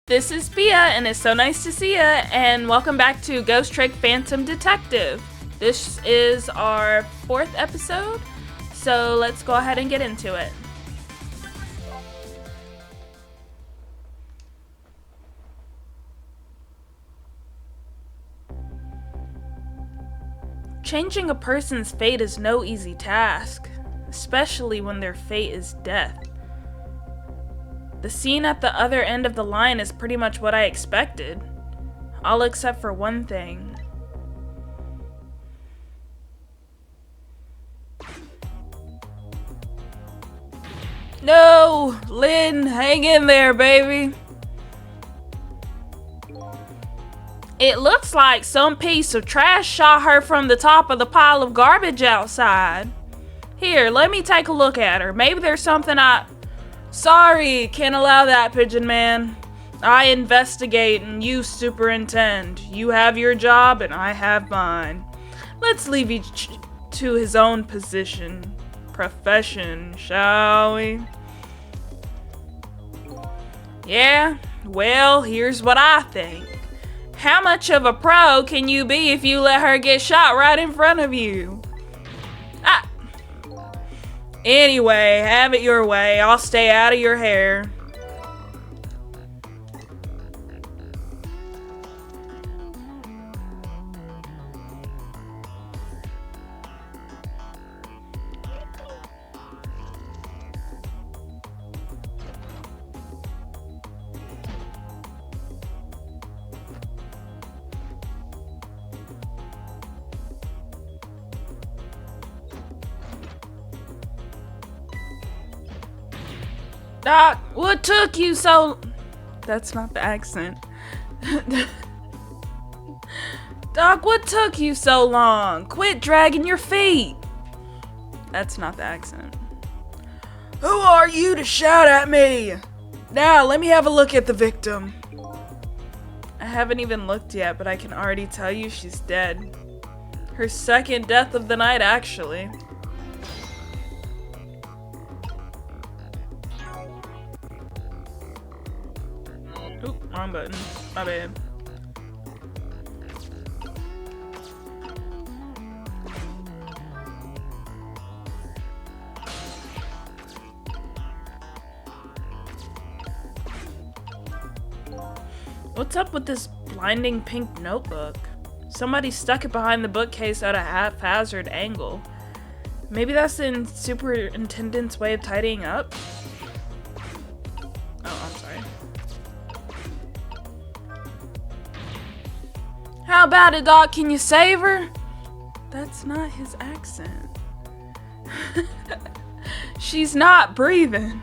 This is Bia, and it's so nice to see ya, and welcome back to Ghost Trick Phantom Detective. This is our 4th episode, so let's go ahead and get into it. Changing a person's fate is no easy task, especially when their fate is death. The scene at the other end of the line is pretty much what I expected, all except for one thing. No! Lynn, hang in there, baby! It looks like some piece of trash shot her from the top of the pile of garbage outside. Here, let me take a look at her. Maybe there's something Sorry, can't allow that, Pigeon Man. I investigate and you superintend. You have your job and I have mine. Let's leave each to his own profession, shall we? Yeah, well, here's what I think. How much of a pro can you be if you let her get shot right in front of you? Anyway, have it your way. I'll stay out of your hair. Doc, what took you so... That's not the accent. Doc, what took you so long? Quit dragging your feet. That's not the accent. Who are you to shout at me? Now, let me have a look at the victim. I haven't even looked yet, but I can already tell you she's dead. Her second death of the night, actually. Oop, wrong button. My bad. What's up with this blinding pink notebook? Somebody stuck it behind the bookcase at a haphazard angle. Maybe that's the superintendent's way of tidying up? Oh, I'm sorry. How about it, Doc? Can you save her? That's not his accent. She's not breathing.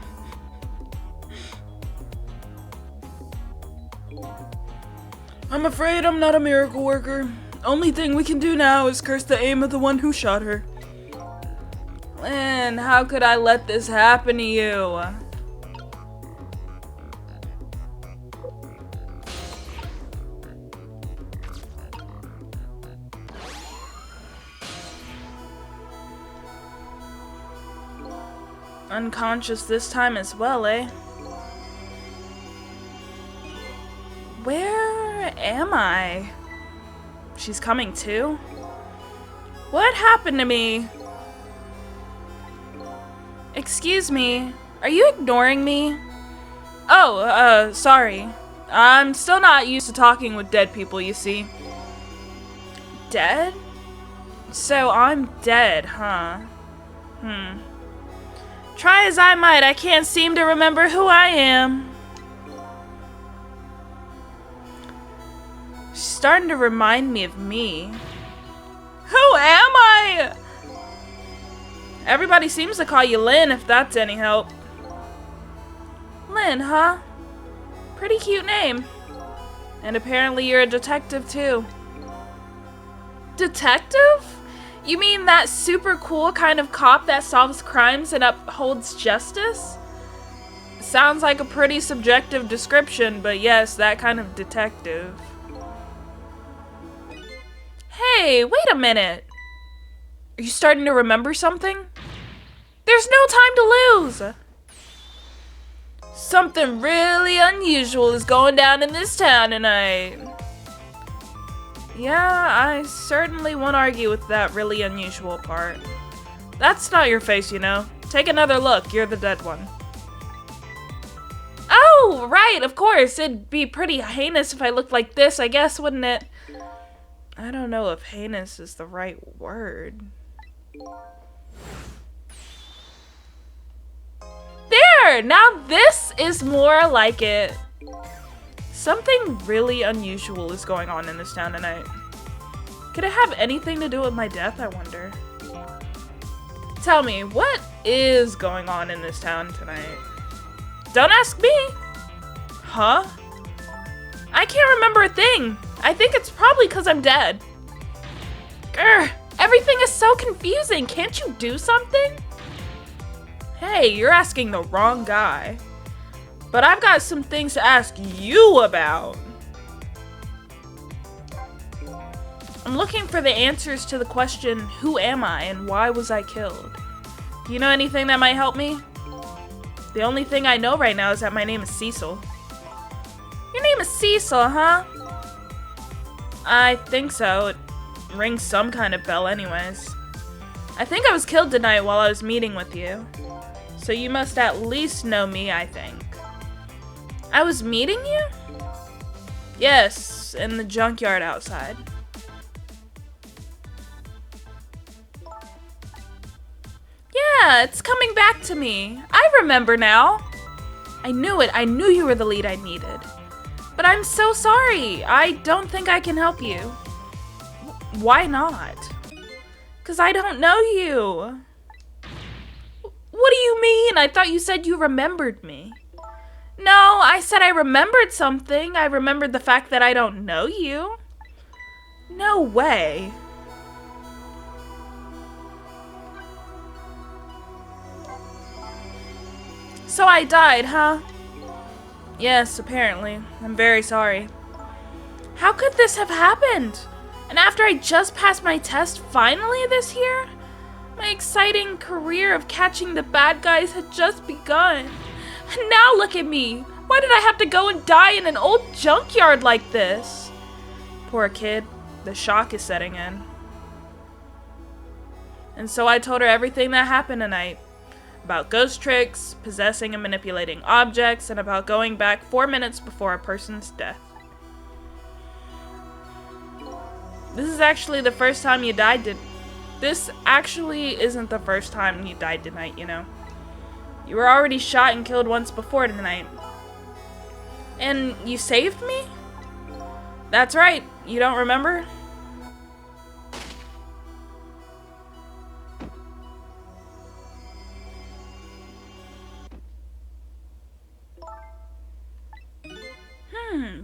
I'm afraid I'm not a miracle worker. Only thing we can do now is curse the aim of the one who shot her. Lynn, how could I let this happen to you? Unconscious this time as well, eh? Where am I? She's coming too? What happened to me? Excuse me, are you ignoring me? Oh, sorry. I'm still not used to talking with dead people, you see. Dead? So I'm dead, huh? Try as I might, I can't seem to remember who I am. She's starting to remind me of me. Who am I? Everybody seems to call you Lynn, if that's any help. Lynn, huh? Pretty cute name. And apparently you're a detective too. Detective? You mean that super cool kind of cop that solves crimes and upholds justice? Sounds like a pretty subjective description, but yes, that kind of detective. Hey, wait a minute. Are you starting to remember something? There's no time to lose! Something really unusual is going down in this town tonight. Yeah, I certainly won't argue with that really unusual part. That's not your face, you know. Take another look, you're the dead one. Oh, right, of course. It'd be pretty heinous if I looked like this, I guess, wouldn't it? I don't know if heinous is the right word. There! Now this is more like it. Something really unusual is going on in this town tonight. Could it have anything to do with my death, I wonder? Tell me, what is going on in this town tonight? Don't ask me! Huh? I can't remember a thing. I think it's probably because I'm dead. Grr, everything is so confusing. Can't you do something? Hey, you're asking the wrong guy. But I've got some things to ask you about. I'm looking for the answers to the question, who am I and why was I killed? Do you know anything that might help me? The only thing I know right now is that my name is Cecil. Your name is Cecil, huh? I think so. It rings some kind of bell anyways. I think I was killed tonight while I was meeting with you. So you must at least know me, I think. I was meeting you? Yes, in the junkyard outside. Yeah, it's coming back to me. I remember now. I knew it. I knew you were the lead I needed. But I'm so sorry. I don't think I can help you. Why not? 'Cause I don't know you. What do you mean? I thought you said you remembered me. No, I said I remembered something. I remembered the fact that I don't know you. No way. So I died, huh? Yes, apparently. I'm very sorry. How could this have happened? And after I just passed my test finally this year? My exciting career of catching the bad guys had just begun. And now look at me. Why did I have to go and die in an old junkyard like this? Poor kid. The shock is setting in. And so I told her everything that happened tonight. About ghost tricks, possessing and manipulating objects, and about going back 4 minutes before a person's death. This is actually the first time you died. This actually isn't the first time you died tonight, you know. You were already shot and killed once before tonight. And you saved me? That's right. You don't remember?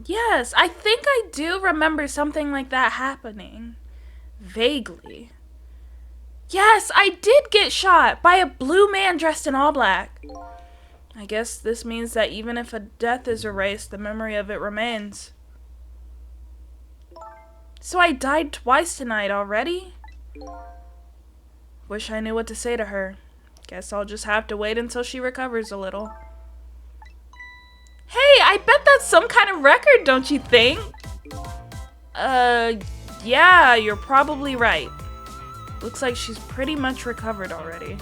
Yes, I think I do remember something like that happening. Vaguely. Yes, I did get shot by a blue man dressed in all black. I guess this means that even if a death is erased, the memory of it remains. So I died twice tonight already? Wish I knew what to say to her. Guess I'll just have to wait until she recovers a little. Hey, I bet that's some kind of record, don't you think? Yeah, you're probably right. Looks like she's pretty much recovered already.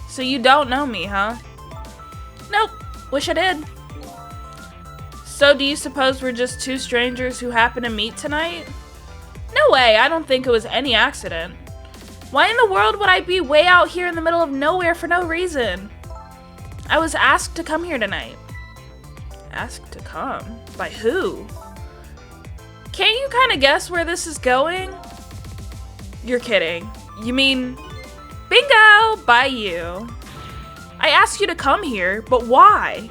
So you don't know me, huh? Nope, wish I did. So do you suppose we're just two strangers who happen to meet tonight? No way, I don't think it was any accident. Why in the world would I be way out here in the middle of nowhere for no reason? I was asked to come here tonight. Asked to come? By who? Can't you kind of guess where this is going? You're kidding. You mean... Bingo! By you. I asked you to come here, but why?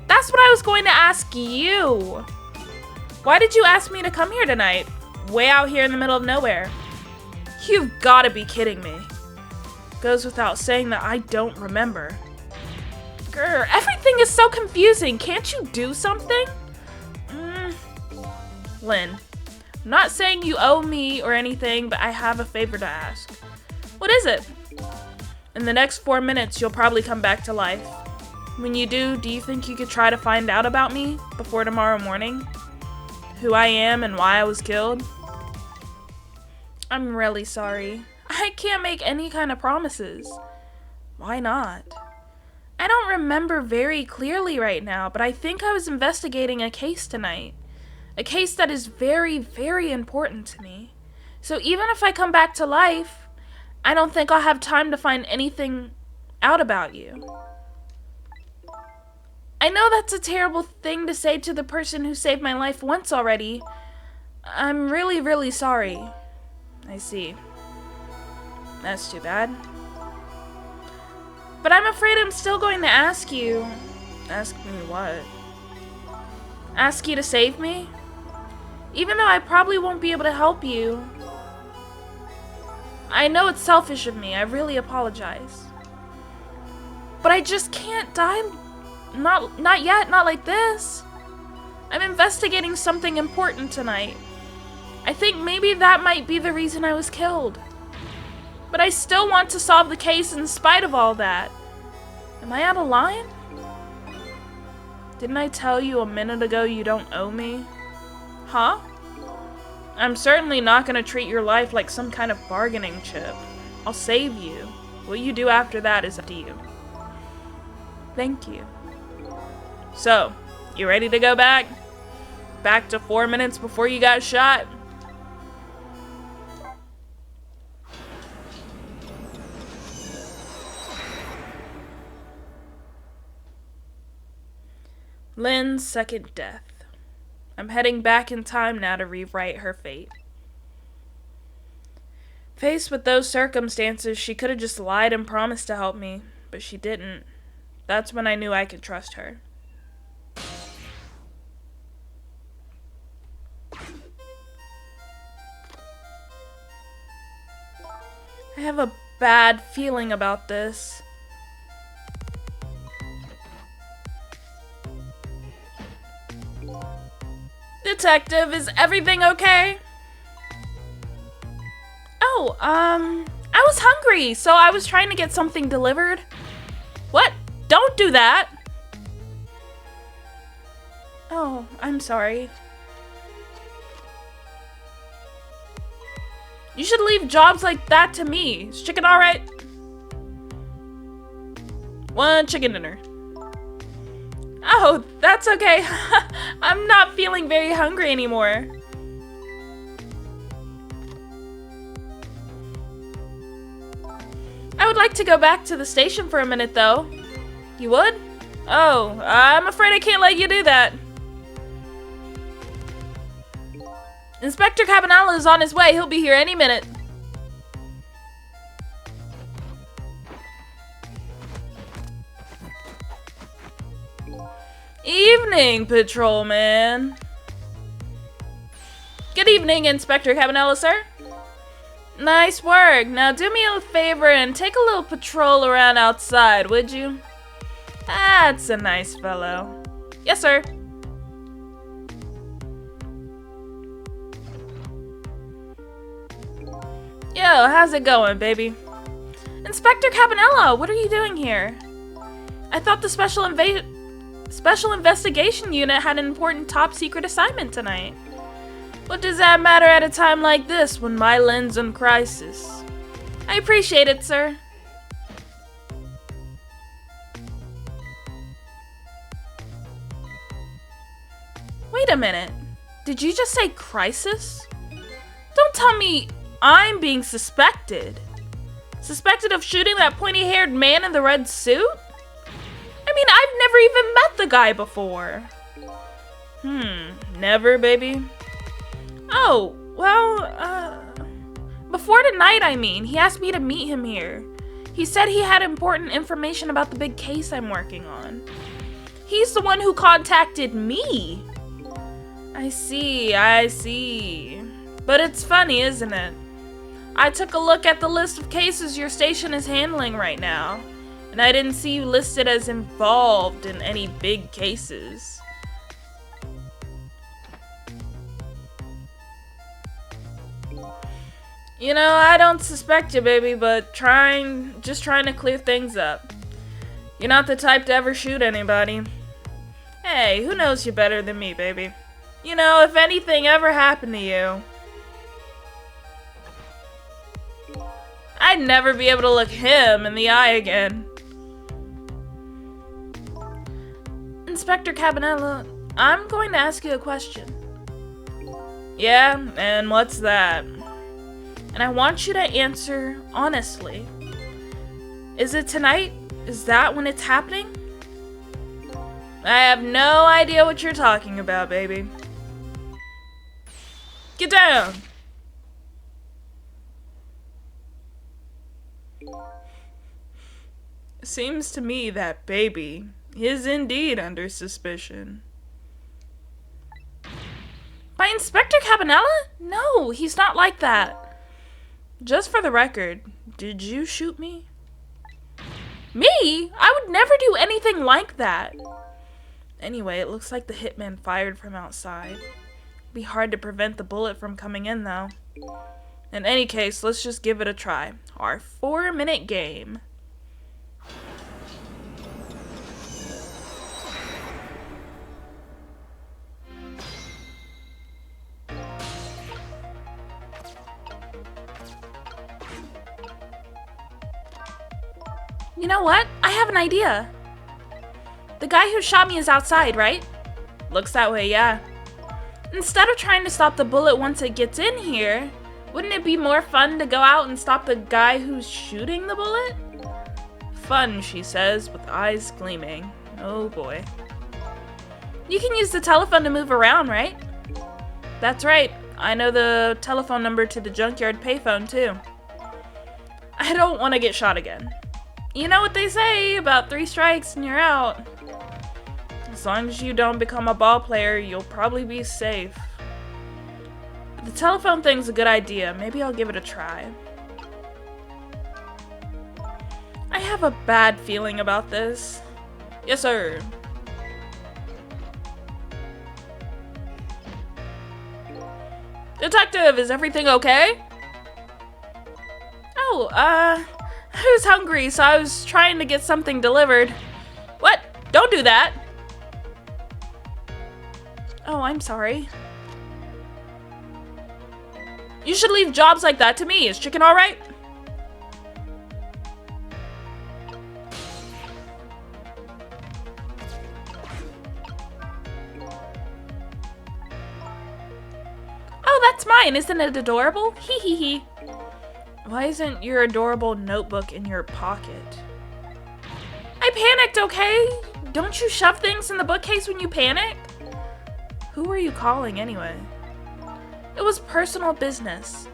That's what I was going to ask you. Why did you ask me to come here tonight? Way out here in the middle of nowhere. You've got to be kidding me. Goes without saying that I don't remember. Grr, everything is so confusing. Can't you do something? Lynn, I'm not saying you owe me or anything, but I have a favor to ask. What is it? In the next 4 minutes, you'll probably come back to life. When you do you think you could try to find out about me before tomorrow morning? Who I am and why I was killed? I'm really sorry. I can't make any kind of promises. Why not? I don't remember very clearly right now, but I think I was investigating a case tonight. A case that is very, very important to me. So even if I come back to life, I don't think I'll have time to find anything out about you. I know that's a terrible thing to say to the person who saved my life once already. I'm really, really sorry. I see. That's too bad. But I'm afraid I'm still going to ask you... Ask me what? Ask you to save me? Even though I probably won't be able to help you. I know it's selfish of me. I really apologize. But I just can't die. Not yet. Not like this. I'm investigating something important tonight. I think maybe that might be the reason I was killed. But I still want to solve the case in spite of all that. Am I out of line? Didn't I tell you a minute ago you don't owe me? Huh? I'm certainly not going to treat your life like some kind of bargaining chip. I'll save you. What you do after that is up to you. Thank you. So, you ready to go back? Back to 4 minutes before you got shot? Lynn's second death. I'm heading back in time now to rewrite her fate. Faced with those circumstances, she could have just lied and promised to help me, but she didn't. That's when I knew I could trust her. I have a bad feeling about this. Detective, is everything okay? Oh, I was hungry, so I was trying to get something delivered. What? Don't do that! Oh, I'm sorry. You should leave jobs like that to me. Is chicken alright? 1 chicken dinner. Oh, that's okay. I'm not feeling very hungry anymore. I would like to go back to the station for a minute, though. You would? Oh, I'm afraid I can't let you do that. Inspector Cabanela is on his way. He'll be here any minute. Evening, patrolman. Good evening, Inspector Cabanela, sir. Nice work. Now do me a favor and take a little patrol around outside, would you? That's a nice fellow. Yes, sir. Yo, how's it going, baby? Inspector Cabanela, what are you doing here? I thought the Special Investigation Unit had an important top-secret assignment tonight. What does that matter at a time like this when my Lynn's in crisis? I appreciate it, sir. Wait a minute. Did you just say crisis? Don't tell me I'm being suspected. Suspected of shooting that pointy-haired man in the red suit? I mean, I've never even met the guy before. Never, baby? Oh, well, before tonight, I mean. He asked me to meet him here. He said he had important information about the big case I'm working on. He's the one who contacted me. I see. But it's funny, isn't it? I took a look at the list of cases your station is handling right now, and I didn't see you listed as involved in any big cases. You know, I don't suspect you, baby, but just trying to clear things up. You're not the type to ever shoot anybody. Hey, who knows you better than me, baby? You know, if anything ever happened to you, I'd never be able to look him in the eye again. Inspector Cabanela, I'm going to ask you a question. Yeah, and what's that? And I want you to answer honestly. Is it tonight? Is that when it's happening? I have no idea what you're talking about, baby. Get down! Seems to me that baby is indeed under suspicion. By Inspector Cabanela? No, he's not like that. Just for the record, did you shoot me? Me? I would never do anything like that. Anyway, it looks like the hitman fired from outside. It'd be hard to prevent the bullet from coming in, though. In any case, let's just give it a try. Our 4-minute game. You know what? I have an idea. The guy who shot me is outside, right? Looks that way, yeah. Instead of trying to stop the bullet once it gets in here, wouldn't it be more fun to go out and stop the guy who's shooting the bullet? Fun, she says, with eyes gleaming. Oh boy. You can use the telephone to move around, right? That's right. I know the telephone number to the junkyard payphone, too. I don't want to get shot again. You know what they say about 3 strikes and you're out. As long as you don't become a ball player, you'll probably be safe. But the telephone thing's a good idea. Maybe I'll give it a try. I have a bad feeling about this. Yes, sir. Detective, is everything okay? Oh, I was hungry, so I was trying to get something delivered. What? Don't do that! Oh, I'm sorry. You should leave jobs like that to me. Is chicken alright? Oh, that's mine. Isn't it adorable? Hee hee hee. Why isn't your adorable notebook in your pocket? I panicked, okay? Don't you shove things in the bookcase when you panic? Who were you calling anyway? It was personal business.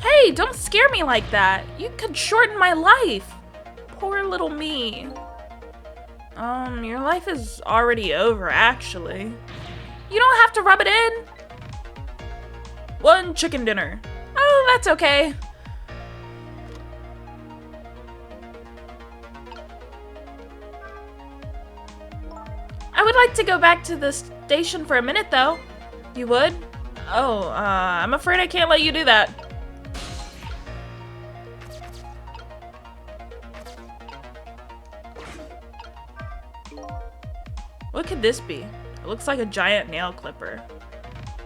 Hey, don't scare me like that. You could shorten my life. Poor little me. Your life is already over, actually. You don't have to rub it in. 1 chicken dinner. Oh, that's okay. I would like to go back to the station for a minute, though. You would? Oh, I'm afraid I can't let you do that. What could this be? It looks like a giant nail clipper.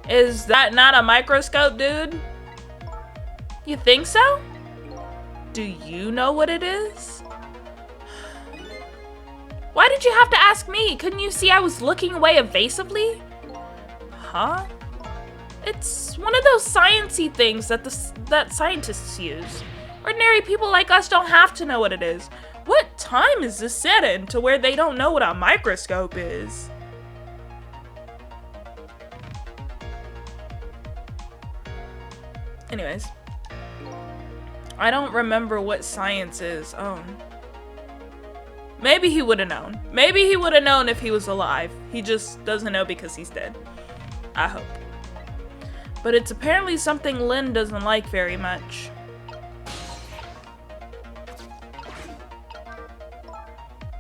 Is that not a microscope, dude? You think so? Do you know what it is? Why did you have to ask me? Couldn't you see I was looking away evasively? Huh? It's one of those sciencey things that scientists use. Ordinary people like us don't have to know what it is. What time is this set in to where they don't know what a microscope is? Anyways. I don't remember what science is. Maybe he would have known. Maybe he would have known if he was alive. He just doesn't know because he's dead. I hope. But it's apparently something Lynn doesn't like very much.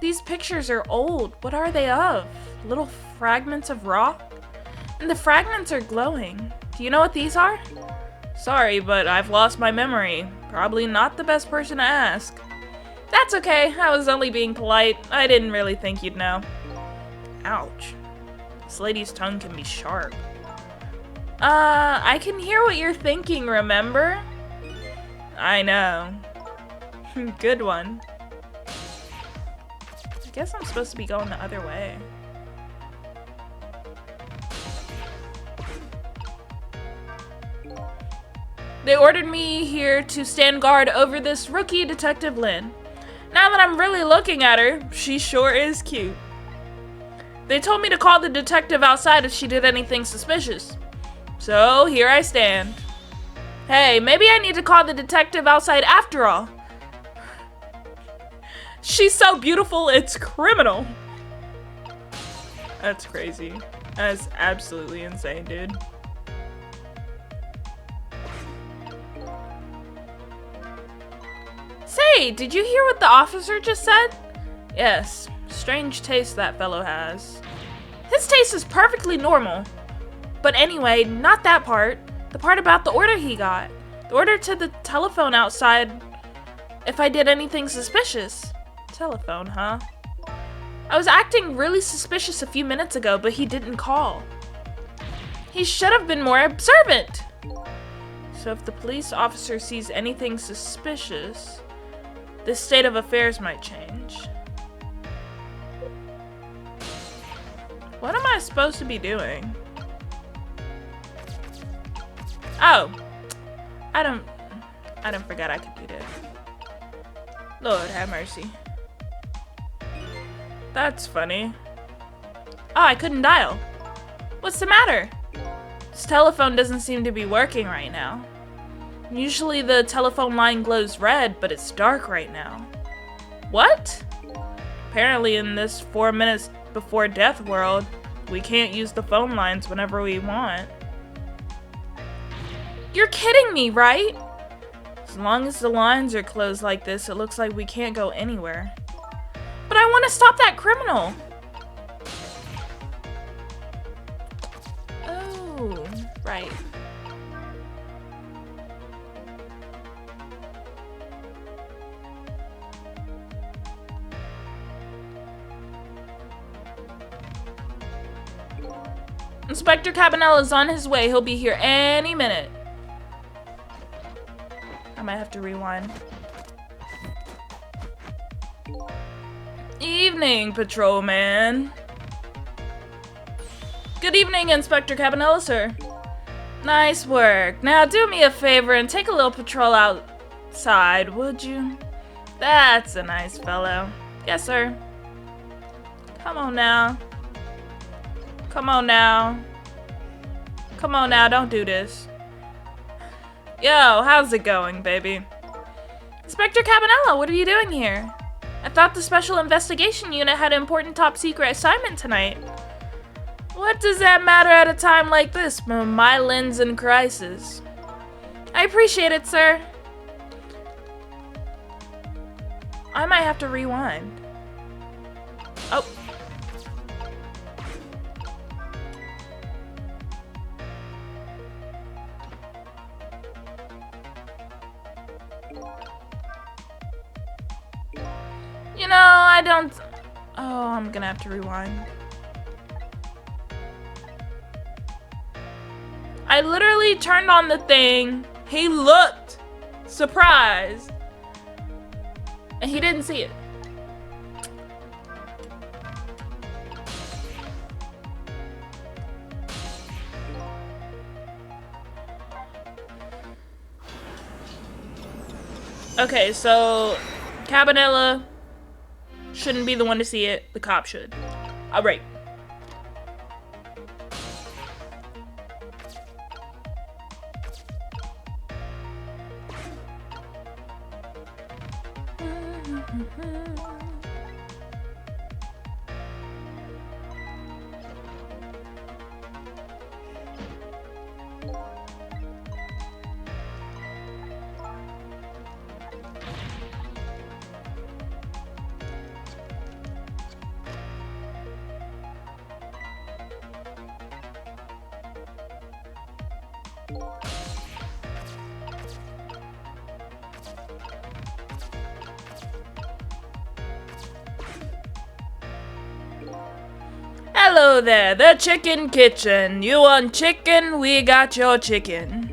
The These pictures are old. What are they of? Little fragments of rock? And the fragments are glowing. Do you know what these are? Sorry, but I've lost my memory. Probably not the best person to ask. That's okay. I was only being polite. I didn't really think you'd know. Ouch. This lady's tongue can be sharp. I can hear what you're thinking, remember? I know. Good one. I guess I'm supposed to be going the other way. They ordered me here to stand guard over this rookie Detective Lynn. Now that I'm really looking at her, she sure is cute. They told me to call the detective outside if she did anything suspicious. So here I stand. Hey, maybe I need to call the detective outside after all. She's so beautiful, it's criminal. That's crazy. That's absolutely insane, dude. Say, did you hear what the officer just said? Yes, strange taste that fellow has. His taste is perfectly normal. But anyway, not that part. The part about the order he got. The order to the telephone outside if I did anything suspicious. Telephone, huh? I was acting really suspicious a few minutes ago, but he didn't call. He should have been more observant. So if the police officer sees anything suspicious, this state of affairs might change. What am I supposed to be doing? Oh, I don't forget I could do this. Lord have mercy. That's funny. Oh, I couldn't dial. What's the matter? This telephone doesn't seem to be working right now. Usually the telephone line glows red, but it's dark right now. What? Apparently in this 4 minutes before death world, we can't use the phone lines whenever we want. You're kidding me, right? As long as the lines are closed like this, it looks like we can't go anywhere. But I want to stop that criminal. Oh, right. Inspector Cabanela is on his way. He'll be here any minute. I might have to rewind. Evening, patrolman. Good evening, Inspector Cabanela, sir. Nice work. Now do me a favor and take a little patrol outside, would you? That's a nice fellow. Yes, sir. Come on now. Come on now. Come on now, don't do this. Yo, how's it going, baby? Inspector Cabanela, what are you doing here? I thought the Special Investigation Unit had an important top-secret assignment tonight. What does that matter at a time like this? My Lynn's in crisis. I appreciate it, sir. I might have to rewind. Oh. You know, I don't... Oh, I'm gonna have to rewind. I literally turned on the thing. He looked surprised. And he didn't see it. Okay, so Cabanela shouldn't be the one to see it. The cop should. All right. Hello there, the chicken kitchen. You want chicken? We got your chicken.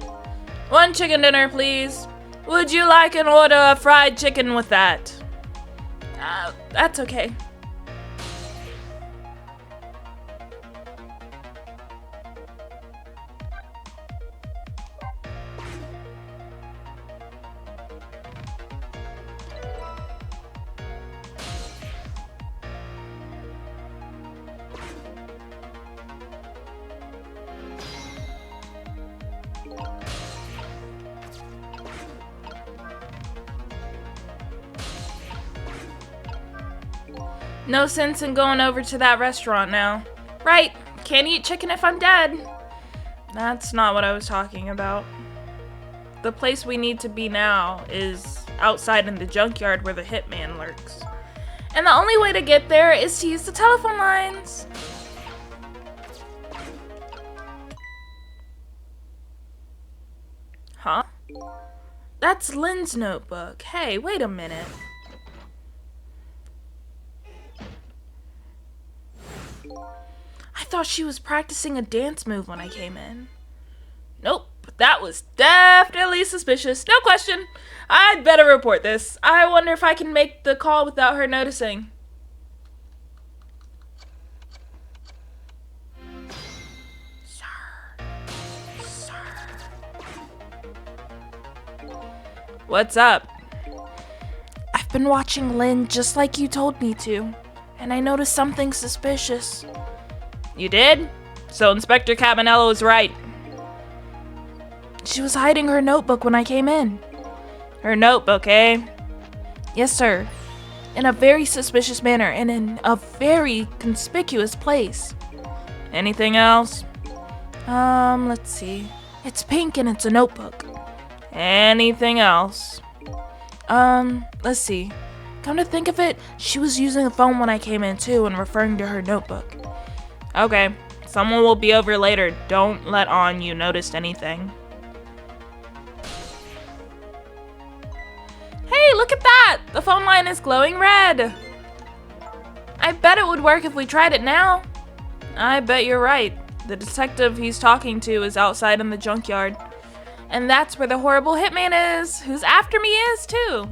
One chicken dinner, please. Would you like an order of fried chicken with that? That's okay. No sense in going over to that restaurant now. Right, can't eat chicken if I'm dead. That's not what I was talking about. The place we need to be now is outside in the junkyard where the hitman lurks. And the only way to get there is to use the telephone lines. Huh? That's Lynn's notebook. Hey, wait a minute. I thought she was practicing a dance move when I came in. Nope, that was definitely suspicious. No question. I'd better report this. I wonder if I can make the call without her noticing. Sir. What's up? I've been watching Lynn just like you told me to, and I noticed something suspicious. You did? So Inspector Cabanello is right. She was hiding her notebook when I came in. Her notebook, eh? Yes, sir. In a very suspicious manner and in a very conspicuous place. Anything else? Let's see. It's pink and it's a notebook. Anything else? Let's see. Come to think of it, she was using the phone when I came in too and referring to her notebook. Okay, someone will be over later. Don't let on you noticed anything. Hey, look at that! The phone line is glowing red. I bet it would work if we tried it now. I bet you're right. The detective he's talking to is outside in the junkyard. And that's where the horrible hitman is, who's after me is too.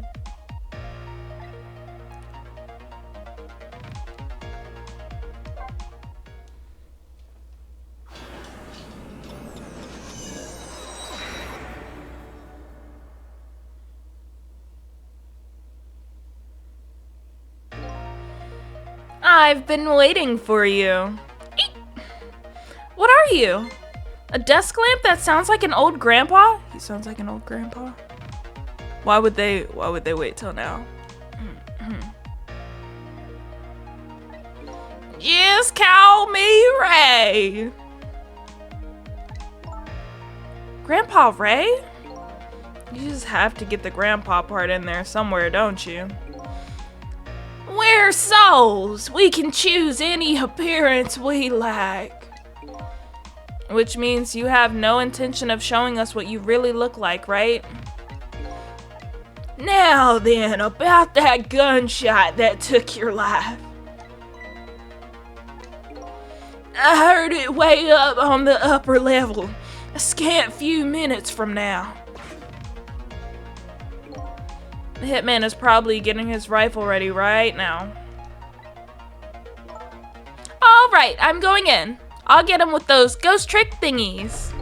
I've been waiting for you. Eek. What are you? A desk lamp that sounds like an old grandpa? He sounds like an old grandpa. Why would they wait till now? Just call me Ray. Grandpa Ray? You just have to get the grandpa part in there somewhere, don't you? We're souls. We can choose any appearance we like. Which means you have no intention of showing us what you really look like, right? Now then, about that gunshot that took your life. I heard it way up on the upper level, a scant few minutes from now. The hitman is probably getting his rifle ready right now. Alright, I'm going in. I'll get him with those ghost trick thingies.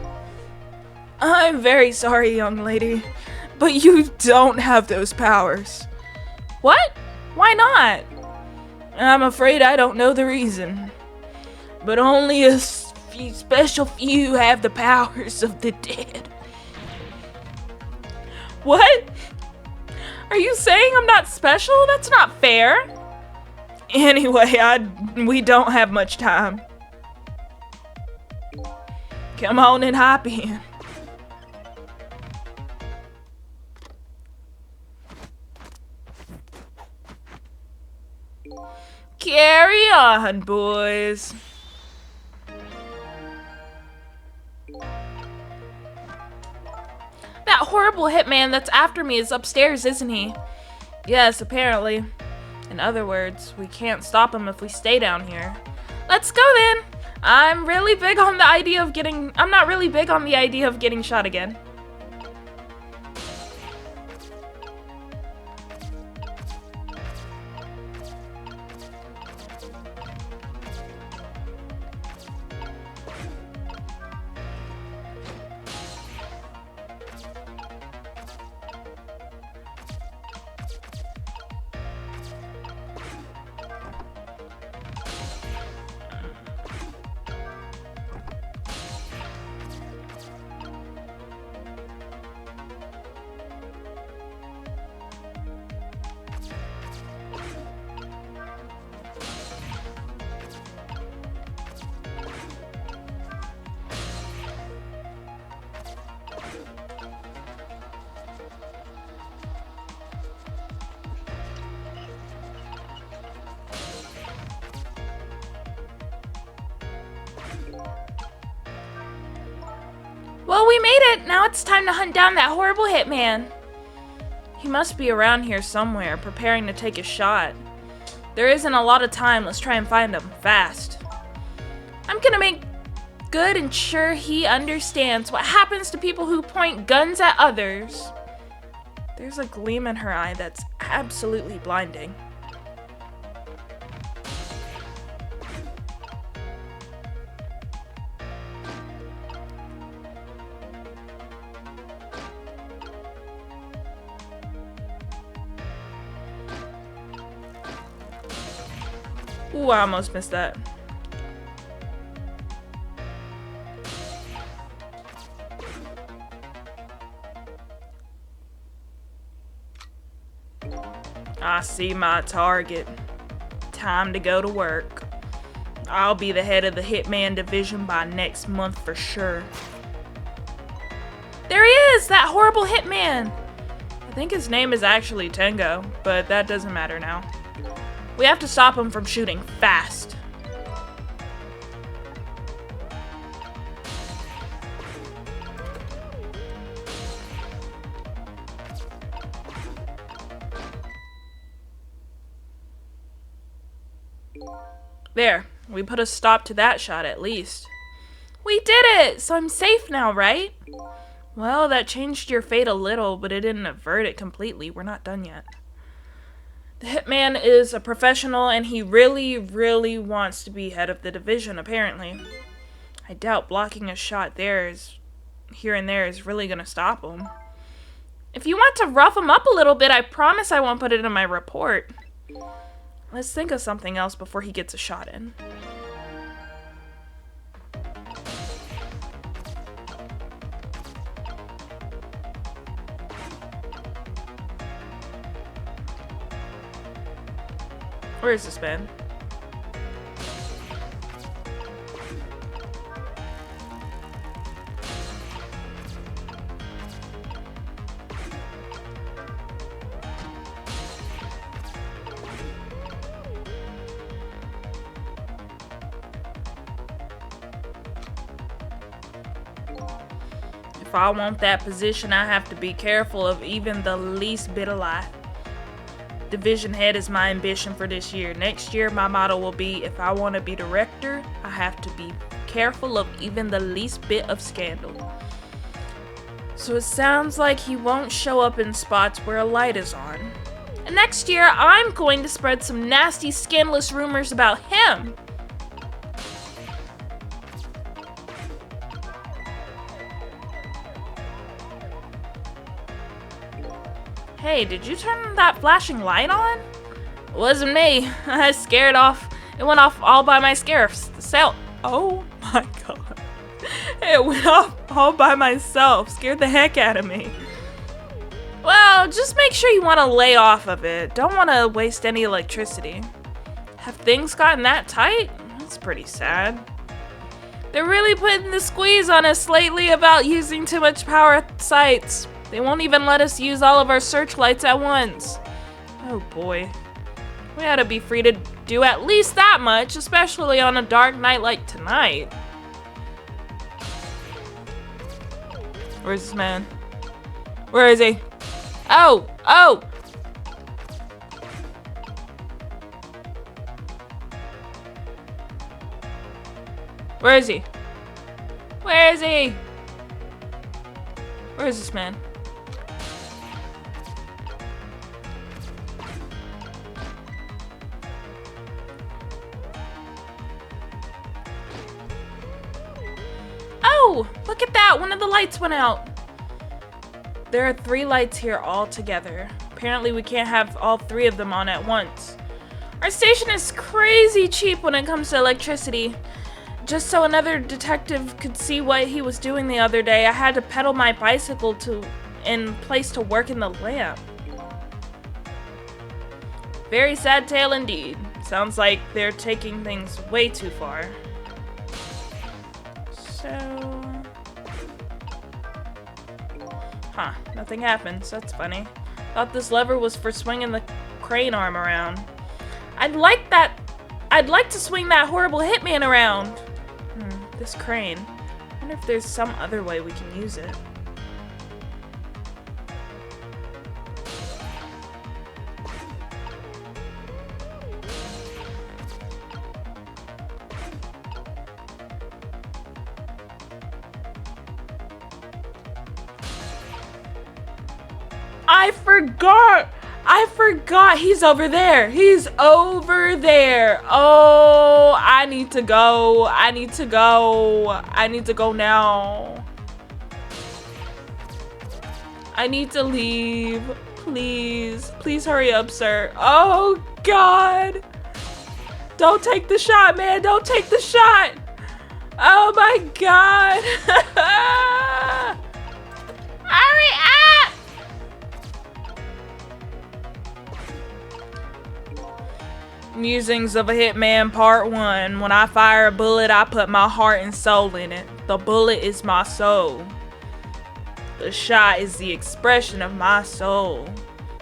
I'm very sorry, young lady, but you don't have those powers. What? Why not? I'm afraid I don't know the reason. But only a special few have the powers of the dead. What? Are you saying I'm not special? That's not fair. Anyway, we don't have much time. Come on and hop in. Carry on, boys. That horrible hitman that's after me is upstairs, isn't he? Yes, apparently. In other words, we can't stop him if we stay down here. Let's go then! I'm not really big on the idea of getting shot again. Well, we made it! Now it's time to hunt down that horrible hitman. He must be around here somewhere, preparing to take a shot. There isn't a lot of time, let's try and find him, fast. I'm gonna make good and sure he understands what happens to people who point guns at others. There's a gleam in her eye that's absolutely blinding. Ooh, I almost missed that. I see my target. Time to go to work. I'll be the head of the Hitman division by next month for sure. There he is, that horrible hitman. I think his name is actually Tengo, but that doesn't matter now. We have to stop him from shooting fast. There, we put a stop to that shot at least. We did it! So I'm safe now, right? Well, that changed your fate a little, but it didn't avert it completely. We're not done yet. The hitman is a professional and he really, really wants to be head of the division, apparently. I doubt blocking a shot here and there is really gonna stop him. If you want to rough him up a little bit, I promise I won't put it in my report. Let's think of something else before he gets a shot in. Where is this man? If I want that position, I have to be careful of even the least bit of lie. Division head is my ambition for this year. Next year, my motto will be, if I want to be director, I have to be careful of even the least bit of scandal. So it sounds like he won't show up in spots where a light is on. And next year, I'm going to spread some nasty, scandalous rumors about him. Hey, did you turn that flashing light on? It wasn't me. I scared off. It went off all by myself. Oh my god. It went off all by myself. Scared the heck out of me. Well, just make sure you want to lay off of it. Don't want to waste any electricity. Have things gotten that tight? That's pretty sad. They're really putting the squeeze on us lately about using too much power at sites. They won't even let us use all of our searchlights at once. Oh boy. We ought to be free to do at least that much, especially on a dark night like tonight. Where's this man? Where is he? Oh! Oh! Where is he? Where is he? Where is this man? Oh! Look at that! One of the lights went out. There are 3 lights here all together. Apparently we can't have all 3 of them on at once. Our station is crazy cheap when it comes to electricity. Just so another detective could see what he was doing the other day, I had to pedal my bicycle in place to work in the lamp. Very sad tale indeed. Sounds like they're taking things way too far. So... Huh, nothing happens. That's funny. Thought this lever was for swinging the crane arm around. I'd like to swing that horrible hitman around. This crane. I wonder if there's some other way we can use it. I forgot he's over there. He's over there. Oh, I need to go. I need to go. I need to go now. I need to leave. Please. Please hurry up, sir. Oh, God. Don't take the shot, man. Don't take the shot. Oh, my God. Hurry up. Musings of a Hitman Part 1. When I fire a bullet, I put my heart and soul in it. The bullet is my soul. The shot is the expression of my soul.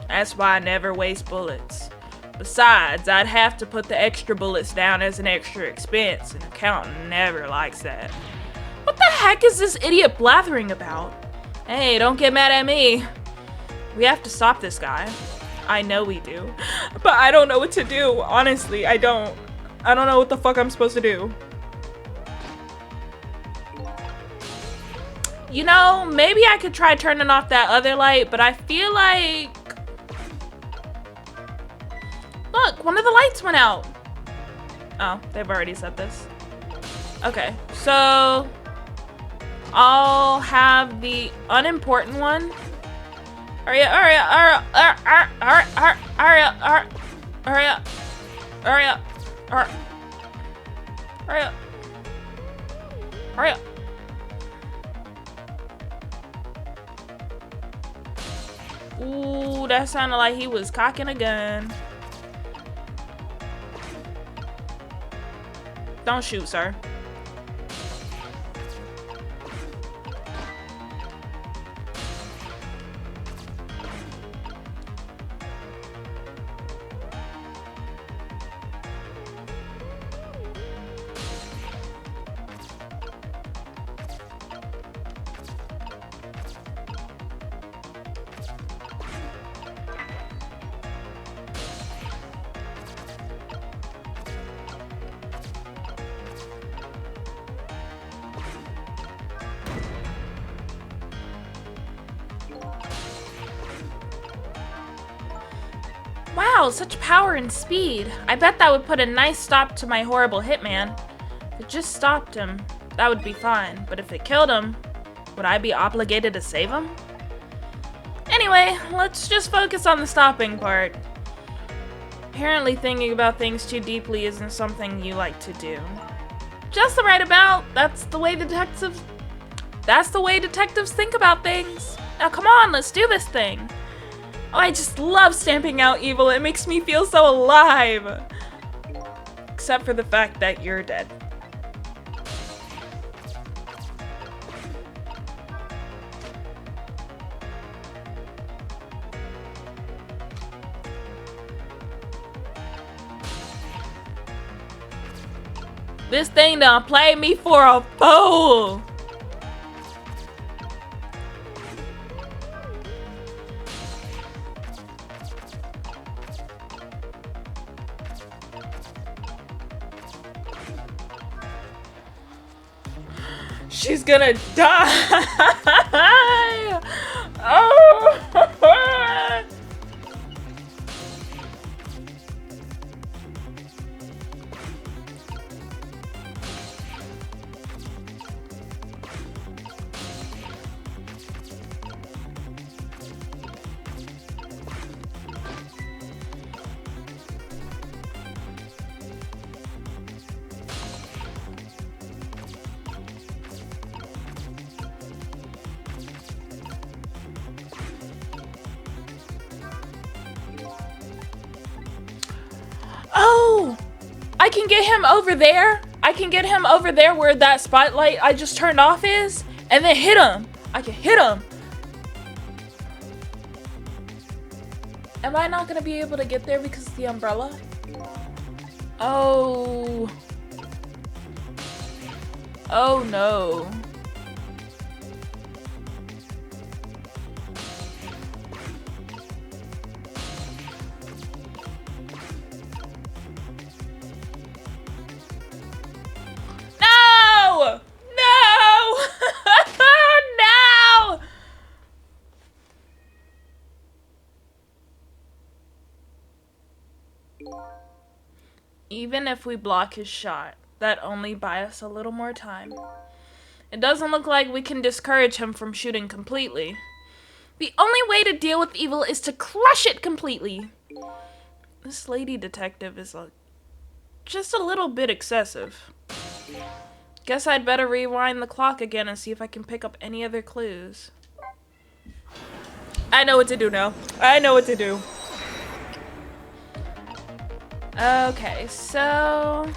That's why I never waste bullets. Besides, I'd have to put the extra bullets down as an extra expense. An accountant never likes that. What the heck is this idiot blathering about? Hey, don't get mad at me. We have to stop this guy. I know we do, but I don't know what to do. Honestly, I don't know what the fuck I'm supposed to do. You know, maybe I could try turning off that other light, but I feel like... Look, one of the lights went out. Oh, they've already said this. Okay, so I'll have the unimportant one. Hurry up, hurry up, hurry up, hurry up, hurry up, hurry up, hurry up, hurry up, hurry up. Ooh, that sounded like he was cocking a gun. Don't shoot, sir. Wow, such power and speed. I bet that would put a nice stop to my horrible hitman. If it just stopped him, that would be fine. But if it killed him, would I be obligated to save him? Anyway, let's just focus on the stopping part. Apparently thinking about things too deeply isn't something you like to do. Just the right amount. That's the way detectives think about things. Now come on, let's do this thing. Oh, I just love stamping out evil. It makes me feel so alive. Except for the fact that you're dead. This thing done played me for a fool. She's gonna die! Oh! Oh! I can get him over there. I can get him over there where that spotlight I just turned off is, and then hit him. I can hit him. Am I not gonna be able to get there because of the umbrella? Oh. Oh no. No! No! No! Even if we block his shot, that only buys us a little more time. It doesn't look like we can discourage him from shooting completely. The only way to deal with evil is to crush it completely. This lady detective is just a little bit excessive. Guess I'd better rewind the clock again and see if I can pick up any other clues. I know what to do now. I know what to do. Okay, so...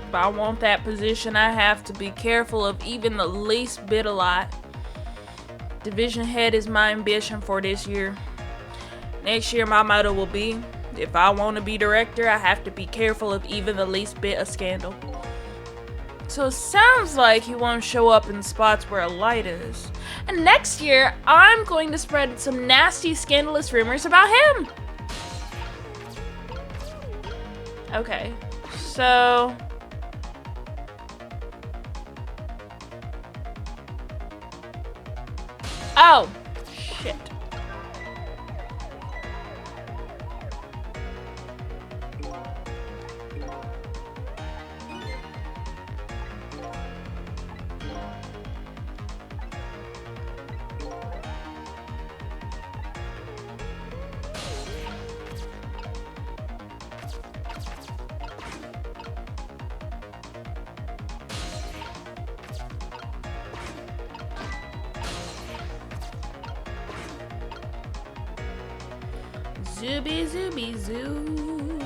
if I want that position, I have to be careful of even the least bit of light. Division head is my ambition for this year. Next year, my motto will be, if I want to be director, I have to be careful of even the least bit of scandal. So it sounds like he won't show up in spots where a light is. And next year, I'm going to spread some nasty, scandalous rumors about him. Okay, so... Oh, shit. Zooby zooby zoo.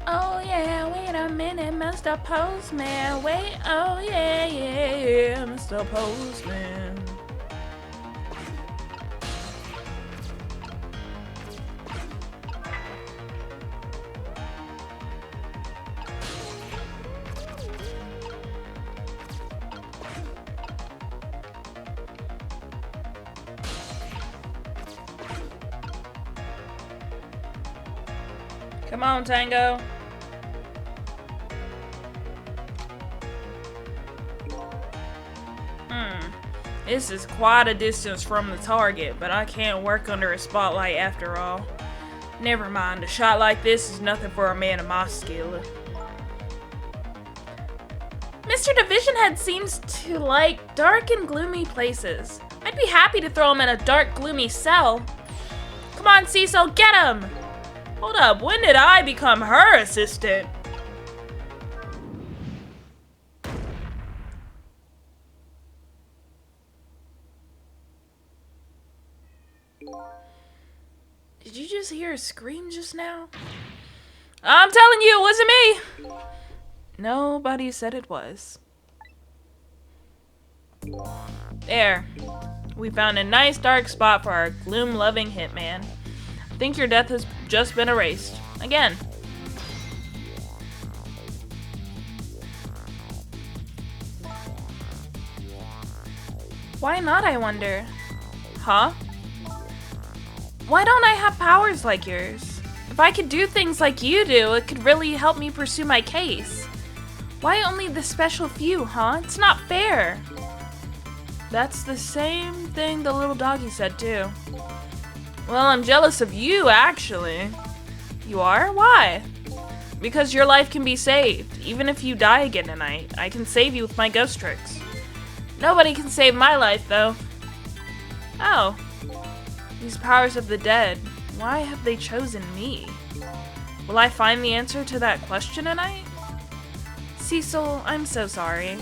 Oh yeah, wait a minute, Mr. Postman. Wait, oh yeah, yeah, yeah, Mr. Postman. Come on, Tango. This is quite a distance from the target, but I can't work under a spotlight after all. Never mind, a shot like this is nothing for a man of my skill. Mr. Division Head seems to like dark and gloomy places. I'd be happy to throw him in a dark, gloomy cell. Come on, Cecil, get him! Hold up, when did I become her assistant? Did you just hear a scream just now? I'm telling you, it wasn't me! Nobody said it was. There. We found a nice dark spot for our gloom-loving hitman. I think your death has just been erased. Again. Why not, I wonder? Huh? Why don't I have powers like yours? If I could do things like you do, it could really help me pursue my case. Why only the special few, huh? It's not fair. That's the same thing the little doggy said too. Well, I'm jealous of you, actually. You are? Why? Because your life can be saved. Even if you die again tonight, I can save you with my ghost tricks. Nobody can save my life, though. Oh. These powers of the dead. Why have they chosen me? Will I find the answer to that question tonight? Cecil, I'm so sorry.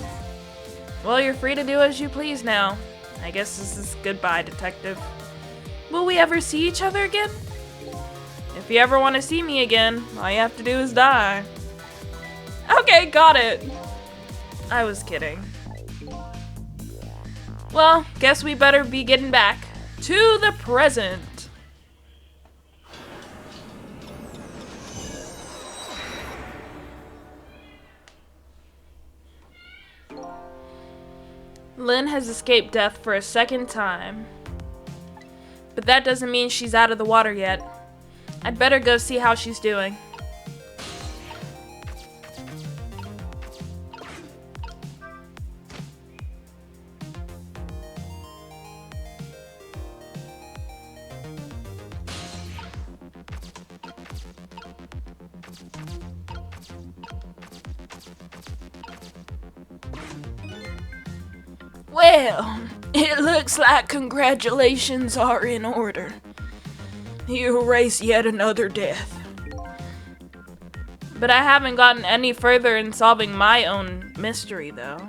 Well, you're free to do as you please now. I guess this is goodbye, detective. Will we ever see each other again? If you ever want to see me again, all you have to do is die. Okay, got it. I was kidding. Well, guess we better be getting back to the present. Lynn has escaped death for a second time. But that doesn't mean she's out of the water yet. I'd better go see how she's doing. Well, it looks like congratulations are in order. You erase yet another death. But I haven't gotten any further in solving my own mystery, though.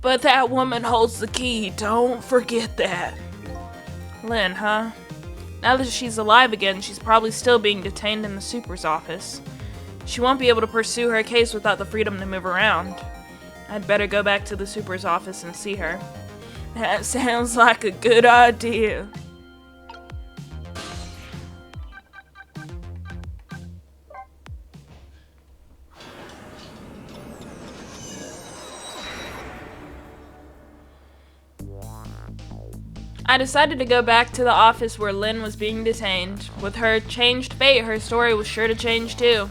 But that woman holds the key, don't forget that. Lynn, huh? Now that she's alive again, she's probably still being detained in the super's office. She won't be able to pursue her case without the freedom to move around. I'd better go back to the super's office and see her. That sounds like a good idea. I decided to go back to the office where Lynn was being detained. With her changed fate, her story was sure to change too.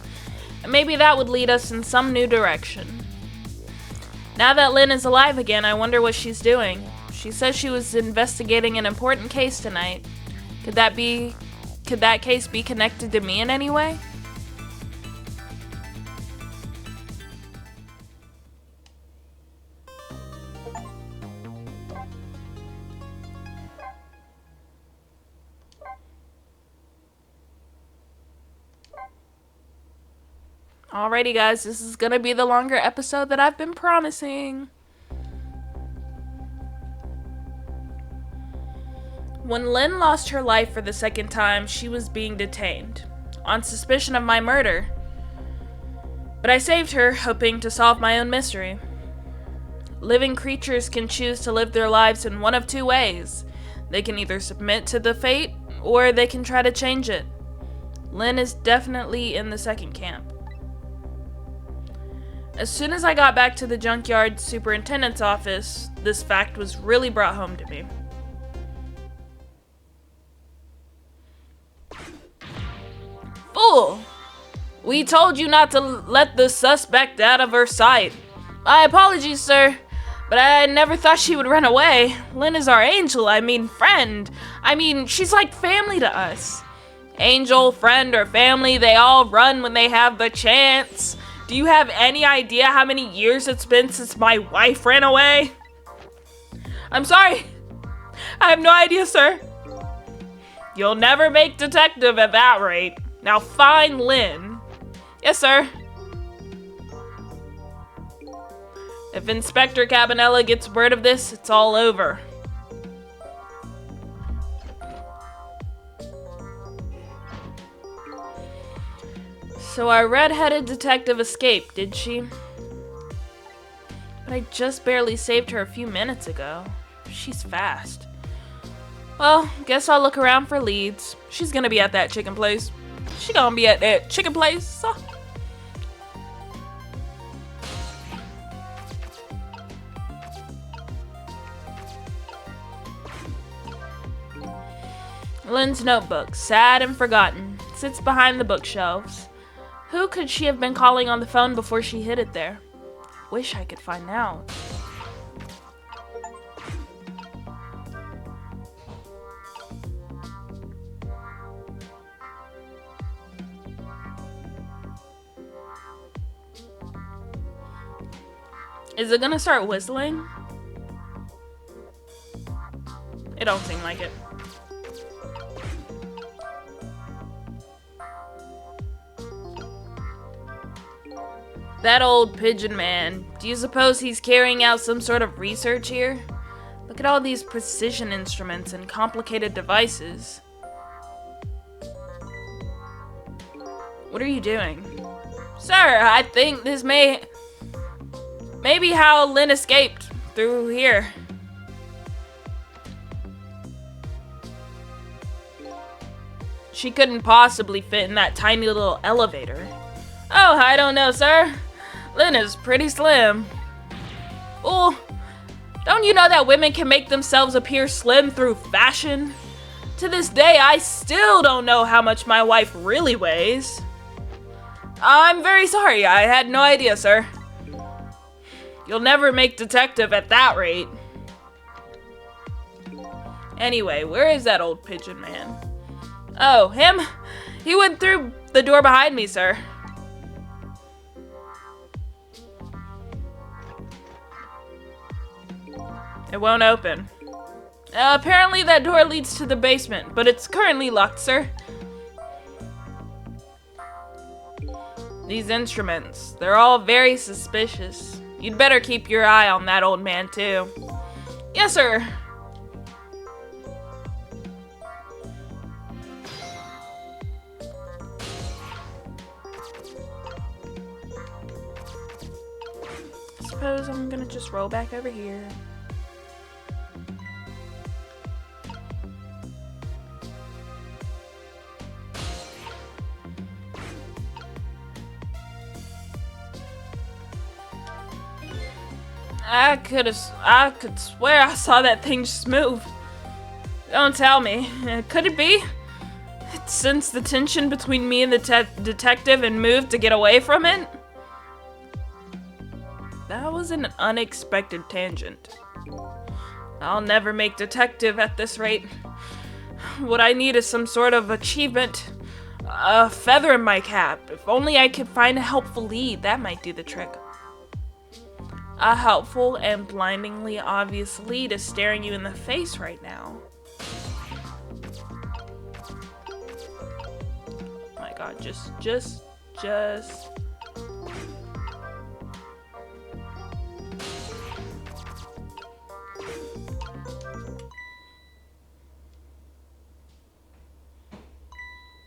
And maybe that would lead us in some new direction. Now that Lynn is alive again, I wonder what she's doing. She says she was investigating an important case tonight. Could that case be connected to me in any way? Alrighty guys, this is gonna be the longer episode that I've been promising. When Lynn lost her life for the second time, she was being detained on suspicion of my murder. But I saved her, hoping to solve my own mystery. Living creatures can choose to live their lives in one of two ways. They can either submit to the fate, or they can try to change it. Lynn is definitely in the second camp. As soon as I got back to the junkyard superintendent's office, this fact was really brought home to me. Fool! We told you not to let the suspect out of her sight. My apologies, sir, but I never thought she would run away. Lynn is our angel, friend. She's like family to us. Angel, friend, or family, they all run when they have the chance. Do you have any idea how many years it's been since my wife ran away? I'm sorry. I have no idea, sir. You'll never make detective at that rate. Now find Lynn. Yes, sir. If Inspector Cabanela gets word of this, it's all over. So our red-headed detective escaped, did she? But I just barely saved her a few minutes ago. She's fast. Well, guess I'll look around for leads. She's gonna be at that chicken place. She gonna be at that chicken place. Lynn's notebook, sad and forgotten, sits behind the bookshelves. Who could she have been calling on the phone before she hid it there? Wish I could find out. Is it gonna start whistling? It don't seem like it. That old pigeon man. Do you suppose he's carrying out some sort of research here? Look at all these precision instruments and complicated devices. What are you doing? Sir, I think this may be how Lynn escaped through here. She couldn't possibly fit in that tiny little elevator. Oh, I don't know, sir. Lynn is pretty slim. Oh, don't you know that women can make themselves appear slim through fashion? To this day, I still don't know how much my wife really weighs. I'm very sorry, I had no idea, sir. You'll never make detective at that rate. Anyway, where is that old pigeon man? Oh, him? He went through the door behind me, sir. It won't open. Apparently that door leads to the basement, but it's currently locked, sir. These instruments, they're all very suspicious. You'd better keep your eye on that old man, too. Yes, sir. I suppose I'm gonna just roll back over here. I could swear I saw that thing just move. Don't tell me. Could it be? It sensed the tension between me and the detective and moved to get away from it? That was an unexpected tangent. I'll never make detective at this rate. What I need is some sort of achievement. A feather in my cap. If only I could find a helpful lead, that might do the trick. A helpful and blindingly obvious lead is staring you in the face right now. Oh my god, just.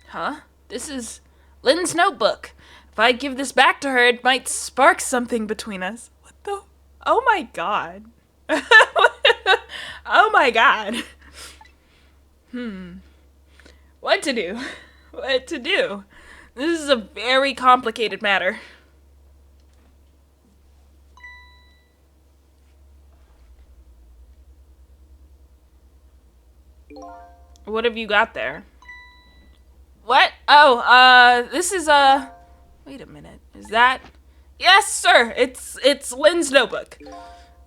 Huh? This is Lynn's notebook. If I give this back to her, it might spark something between us. What the? Oh my god. Oh my god. What to do? What to do? This is a very complicated matter. What have you got there? What? Oh, this is wait a minute. Is that? Yes, sir. It's Lynn's notebook.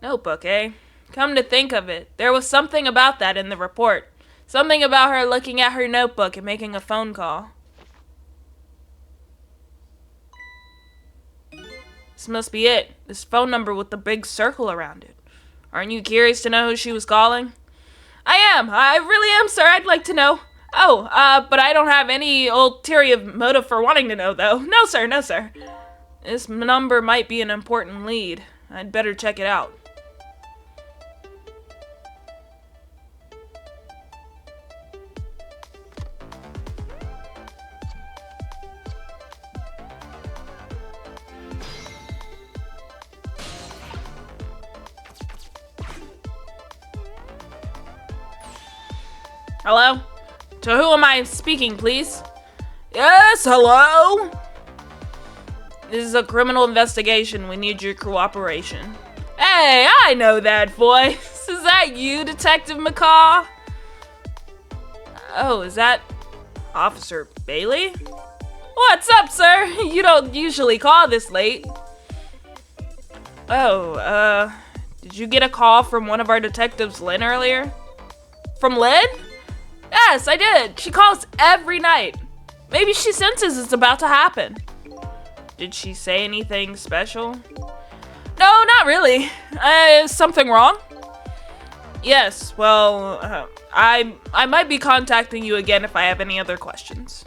Notebook, eh? Come to think of it, there was something about that in the report. Something about her looking at her notebook and making a phone call. This must be it. This phone number with the big circle around it. Aren't you curious to know who she was calling? I am. I really am, sir. I'd like to know. Oh, but I don't have any ulterior motive for wanting to know, though. No, sir. No, sir. This number might be an important lead. I'd better check it out. Hello? To who am I speaking, please? Yes, hello? This is a criminal investigation. We need your cooperation. Hey, I know that voice. Is that you, Detective McCaw? Oh, is that Officer Bailey? What's up, sir? You don't usually call this late. Oh, did you get a call from one of our detectives, Lynn, earlier? From Lynn? Yes, I did. She calls every night. Maybe she senses it's about to happen. Did she say anything special? No, not really. Is something wrong? Yes, well, I might be contacting you again if I have any other questions.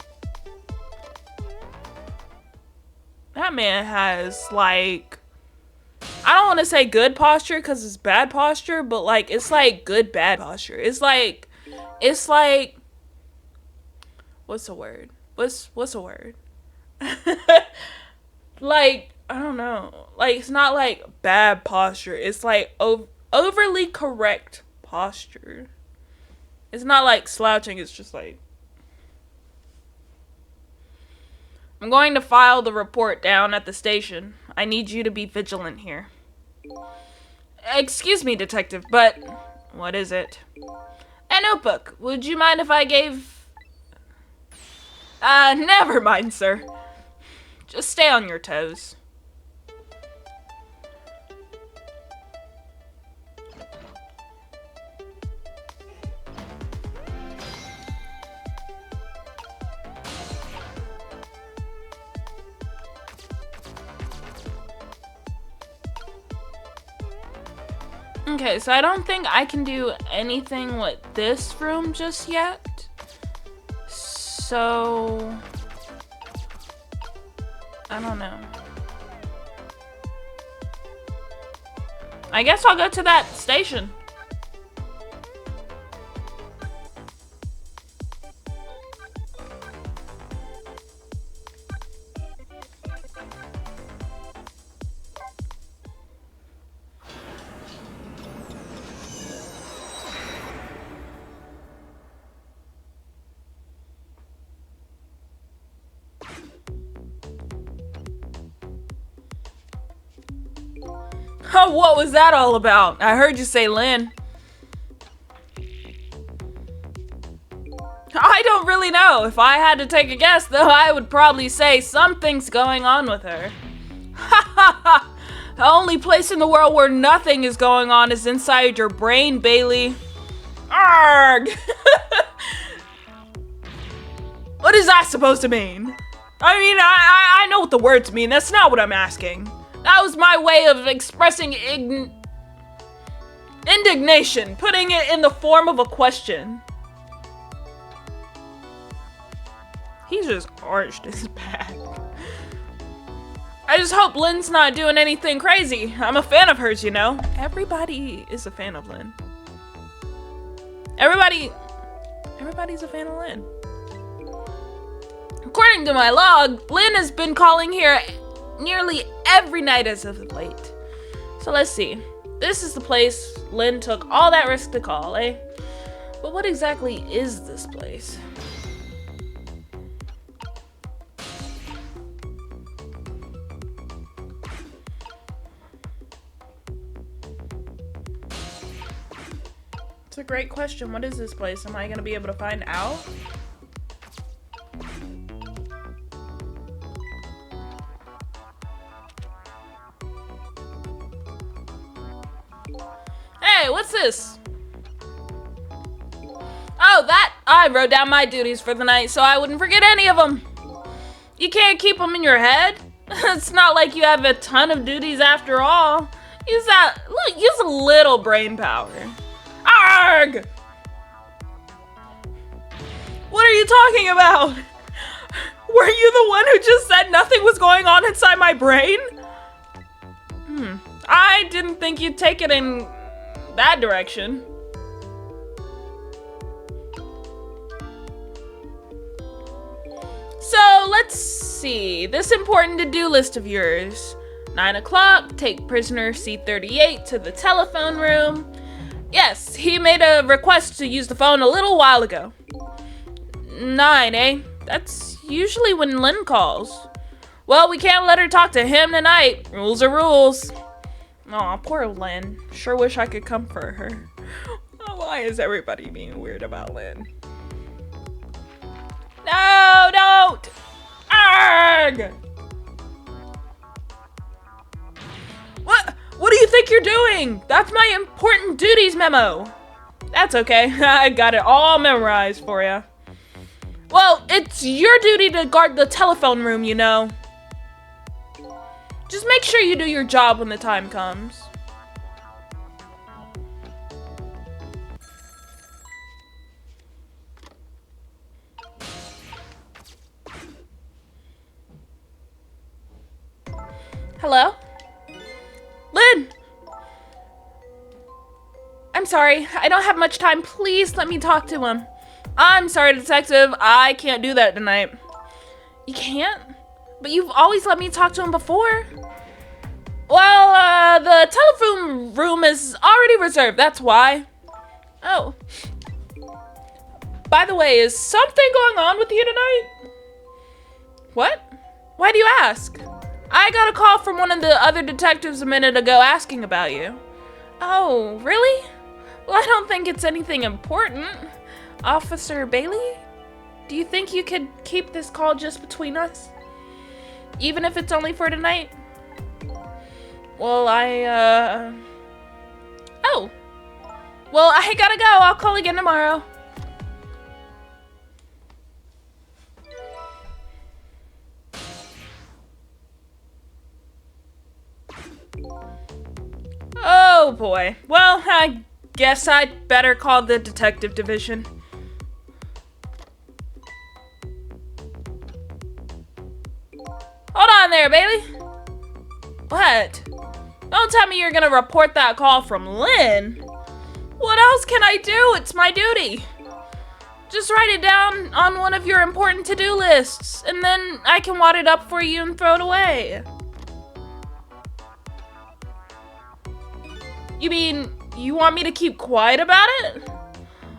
That man has, like, I don't want to say good posture because it's bad posture, but, like, it's, like, good bad posture. It's like, what's a word? What's a word? Like, I don't know. Like, it's not, like, bad posture. It's, like, overly correct posture. It's not, like, slouching. It's just, like... I'm going to file the report down at the station. I need you to be vigilant here. Excuse me, Detective, but... What is it? A notebook. Would you mind if I gave... never mind, sir. Just stay on your toes. Okay, so I don't think I can do anything with this room just yet. So... I don't know. I guess I'll go to that station. Oh, what was that all about? I heard you say Lynn. I don't really know. If I had to take a guess, though, I would probably say something's going on with her. Ha ha ha! The only place in the world where nothing is going on is inside your brain, Bailey. Arg! What is that supposed to mean? I mean, I know what the words mean. That's not what I'm asking. That was my way of expressing indignation, putting it in the form of a question. He's just arched his back. I just hope Lynn's not doing anything crazy. I'm a fan of hers, you know. Everybody is a fan of Lynn. Everybody's a fan of Lynn. According to my log, Lynn has been calling here nearly every night as of late. So let's see. This is the place Lynn took all that risk to call, eh? But what exactly is this place? It's a great question. What is this place? Am I gonna be able to find out? Hey, what's this? Oh, that! I wrote down my duties for the night so I wouldn't forget any of them. You can't keep them in your head. It's not like you have a ton of duties after all. Use a little brain power. Arg! What are you talking about? Were you the one who just said nothing was going on inside my brain? I didn't think you'd take it in that direction. So let's see. This important to-do list of yours. 9 o'clock, take prisoner C38 to the telephone room. Yes, he made a request to use the phone a little while ago. 9, eh? That's usually when Lynn calls. Well, we can't let her talk to him tonight. Rules are rules. Aw, poor Lynn. Sure wish I could comfort her. Oh, why is everybody being weird about Lynn? No, don't! Arrgh! What do you think you're doing? That's my important duties memo. That's okay. I got it all memorized for you. Well, it's your duty to guard the telephone room, you know. Just make sure you do your job when the time comes. Hello? Lynn! I'm sorry, I don't have much time. Please let me talk to him. I'm sorry, detective. I can't do that tonight. You can't? But you've always let me talk to him before. Well, the telephone room is already reserved, that's why. Oh. By the way, is something going on with you tonight? What? Why do you ask? I got a call from one of the other detectives a minute ago asking about you. Oh, really? Well, I don't think it's anything important. Officer Bailey? Do you think you could keep this call just between us? Even if it's only for tonight? Well, Oh. Well, I gotta go. I'll call again tomorrow. Oh boy. Well, I guess I'd better call the detective division. Hold on there, Bailey. What? Don't tell me you're gonna report that call from Lynn. What else can I do? It's my duty. Just write it down on one of your important to-do lists, and then I can wad it up for you and throw it away. You mean, you want me to keep quiet about it?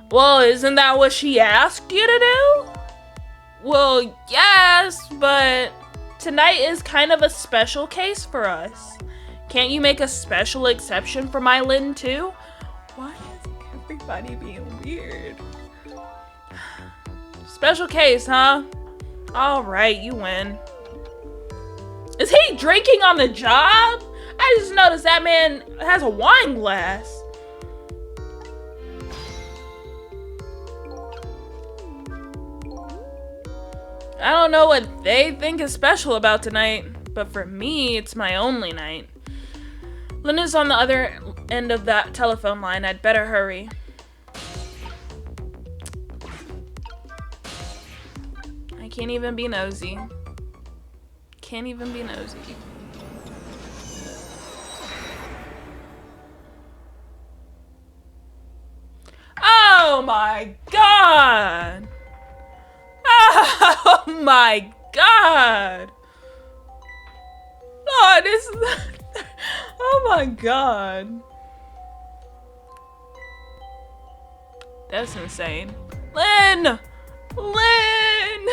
Well, isn't that what she asked you to do? Well, yes, but tonight is kind of a special case for us. Can't you make a special exception for my Lynn too? Why is everybody being weird? Special case, huh? All right, you win. Is he drinking on the job? I just noticed that man has a wine glass. I don't know what they think is special about tonight, but for me, it's my only night. Lynn is on the other end of that telephone line. I'd better hurry. I can't even be nosy. Can't even be nosy. Oh my god! Oh my god! Oh, this is... Oh my god. That's insane. Lynn! Lynn!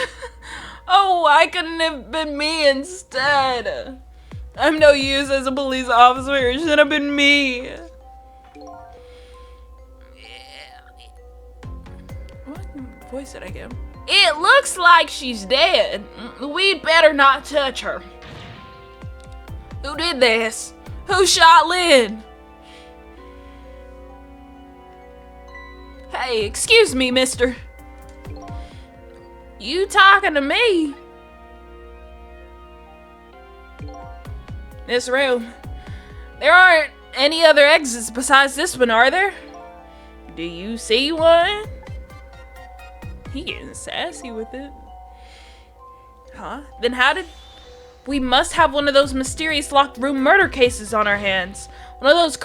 Oh, why couldn't it have been me instead? I'm no use as a police officer. It should have been me. What voice did I give? It looks like she's dead. We'd better not touch her. Who did this? Who shot Lynn? Hey, excuse me, mister. You talking to me? This room. There aren't any other exits besides this one, are there? Do you see one? He getting sassy with it. Huh? Then how did... We must have one of those mysterious locked room murder cases on our hands. One of those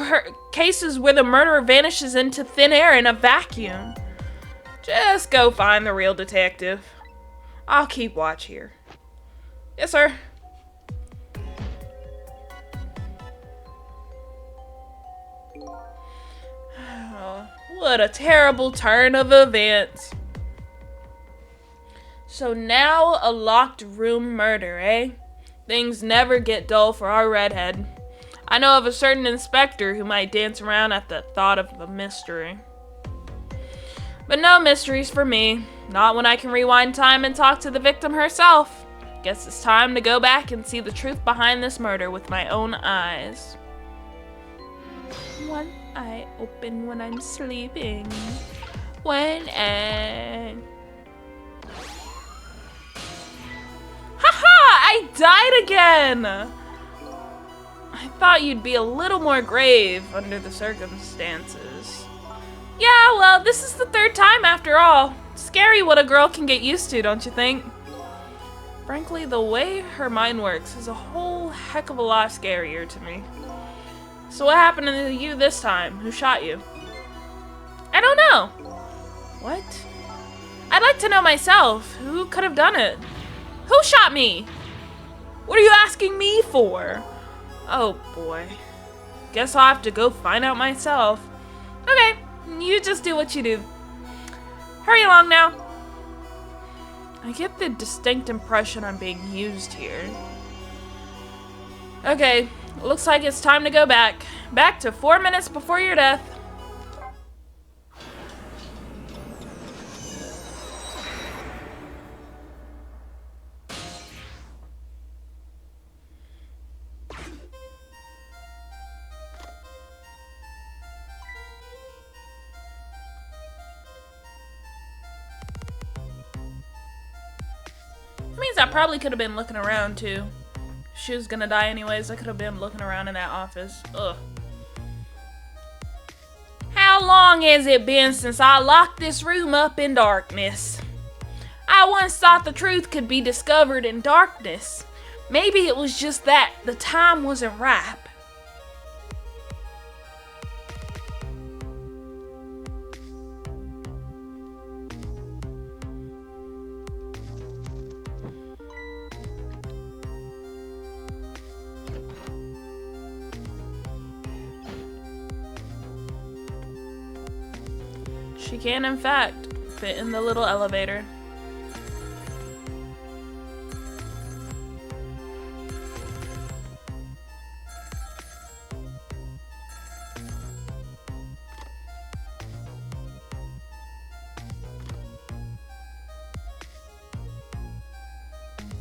cases where the murderer vanishes into thin air in a vacuum. Just go find the real detective. I'll keep watch here. Yes, sir. What a terrible turn of events. So now a locked room murder, eh? Things never get dull for our redhead. I know of a certain inspector who might dance around at the thought of the mystery. But no mysteries for me. Not when I can rewind time and talk to the victim herself. Guess it's time to go back and see the truth behind this murder with my own eyes. One eye open when I'm sleeping. When I died again! I thought you'd be a little more grave under the circumstances. Yeah, well, this is the third time after all. Scary what a girl can get used to, don't you think? Frankly, the way her mind works is a whole heck of a lot scarier to me. So what happened to you this time? Who shot you? I don't know. What? I'd like to know myself. Who could have done it? Who shot me? What are you asking me for? Oh boy. Guess I'll have to go find out myself. Okay, you just do what you do. Hurry along now. I get the distinct impression I'm being used here. Okay, looks like it's time to go back. Back to 4 minutes before your death. Means I probably could have been looking around too. If she was gonna die anyways, I could have been looking around in that office. Ugh. How long has it been since I locked this room up in darkness? I once thought the truth could be discovered in darkness. Maybe it was just that the time wasn't ripe. She can, in fact, fit in the little elevator.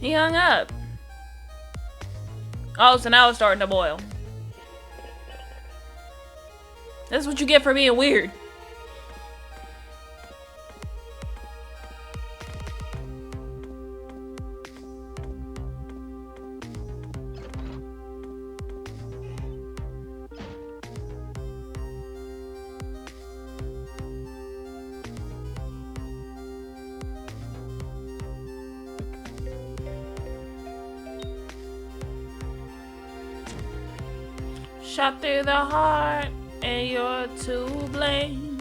He hung up. Oh, so now it's starting to boil. That's what you get for being weird. Shot through the heart, and you're to blame.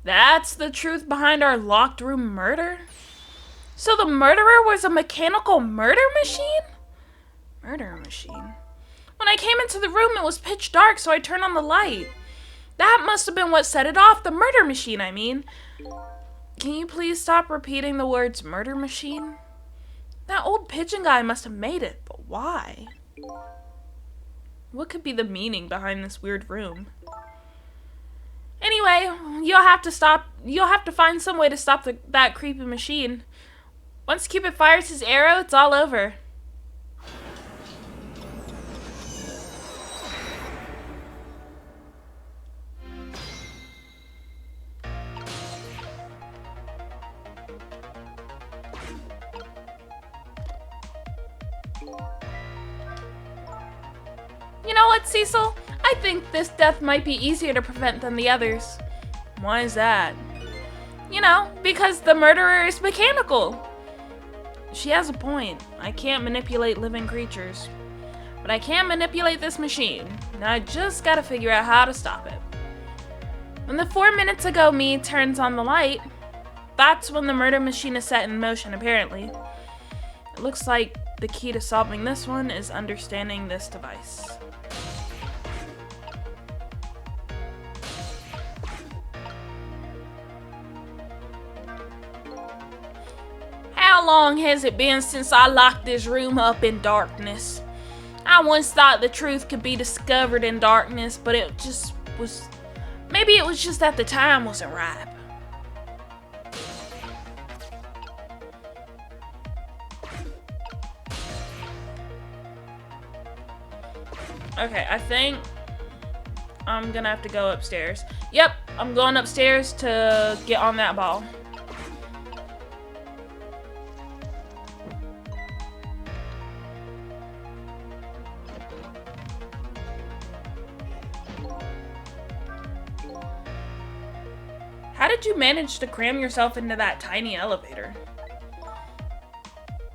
That's the truth behind our locked room murder? So the murderer was a mechanical murder machine? Murder machine? When I came into the room, it was pitch dark, so I turned on the light. That must have been what set it off, the murder machine, I mean. Can you please stop repeating the words murder machine? That old pigeon guy must have made it, but why? What could be the meaning behind this weird room? Anyway, you'll have to find some way to stop that creepy machine. Once Cupid fires his arrow, it's all over. You know what, Cecil? I think this death might be easier to prevent than the others. Why is that? You know, because the murderer is mechanical. She has a point. I can't manipulate living creatures. But I can manipulate this machine. Now I just gotta figure out how to stop it. When the 4 minutes ago me turns on the light, that's when the murder machine is set in motion, apparently. It looks like the key to solving this one is understanding this device. How long has it been since I locked this room up in darkness? I once thought the truth could be discovered in darkness, but it just was... Maybe it was just that the time wasn't ripe. Okay, I think I'm gonna have to go upstairs. Yep, I'm going upstairs to get on that ball. How did you manage to cram yourself into that tiny elevator?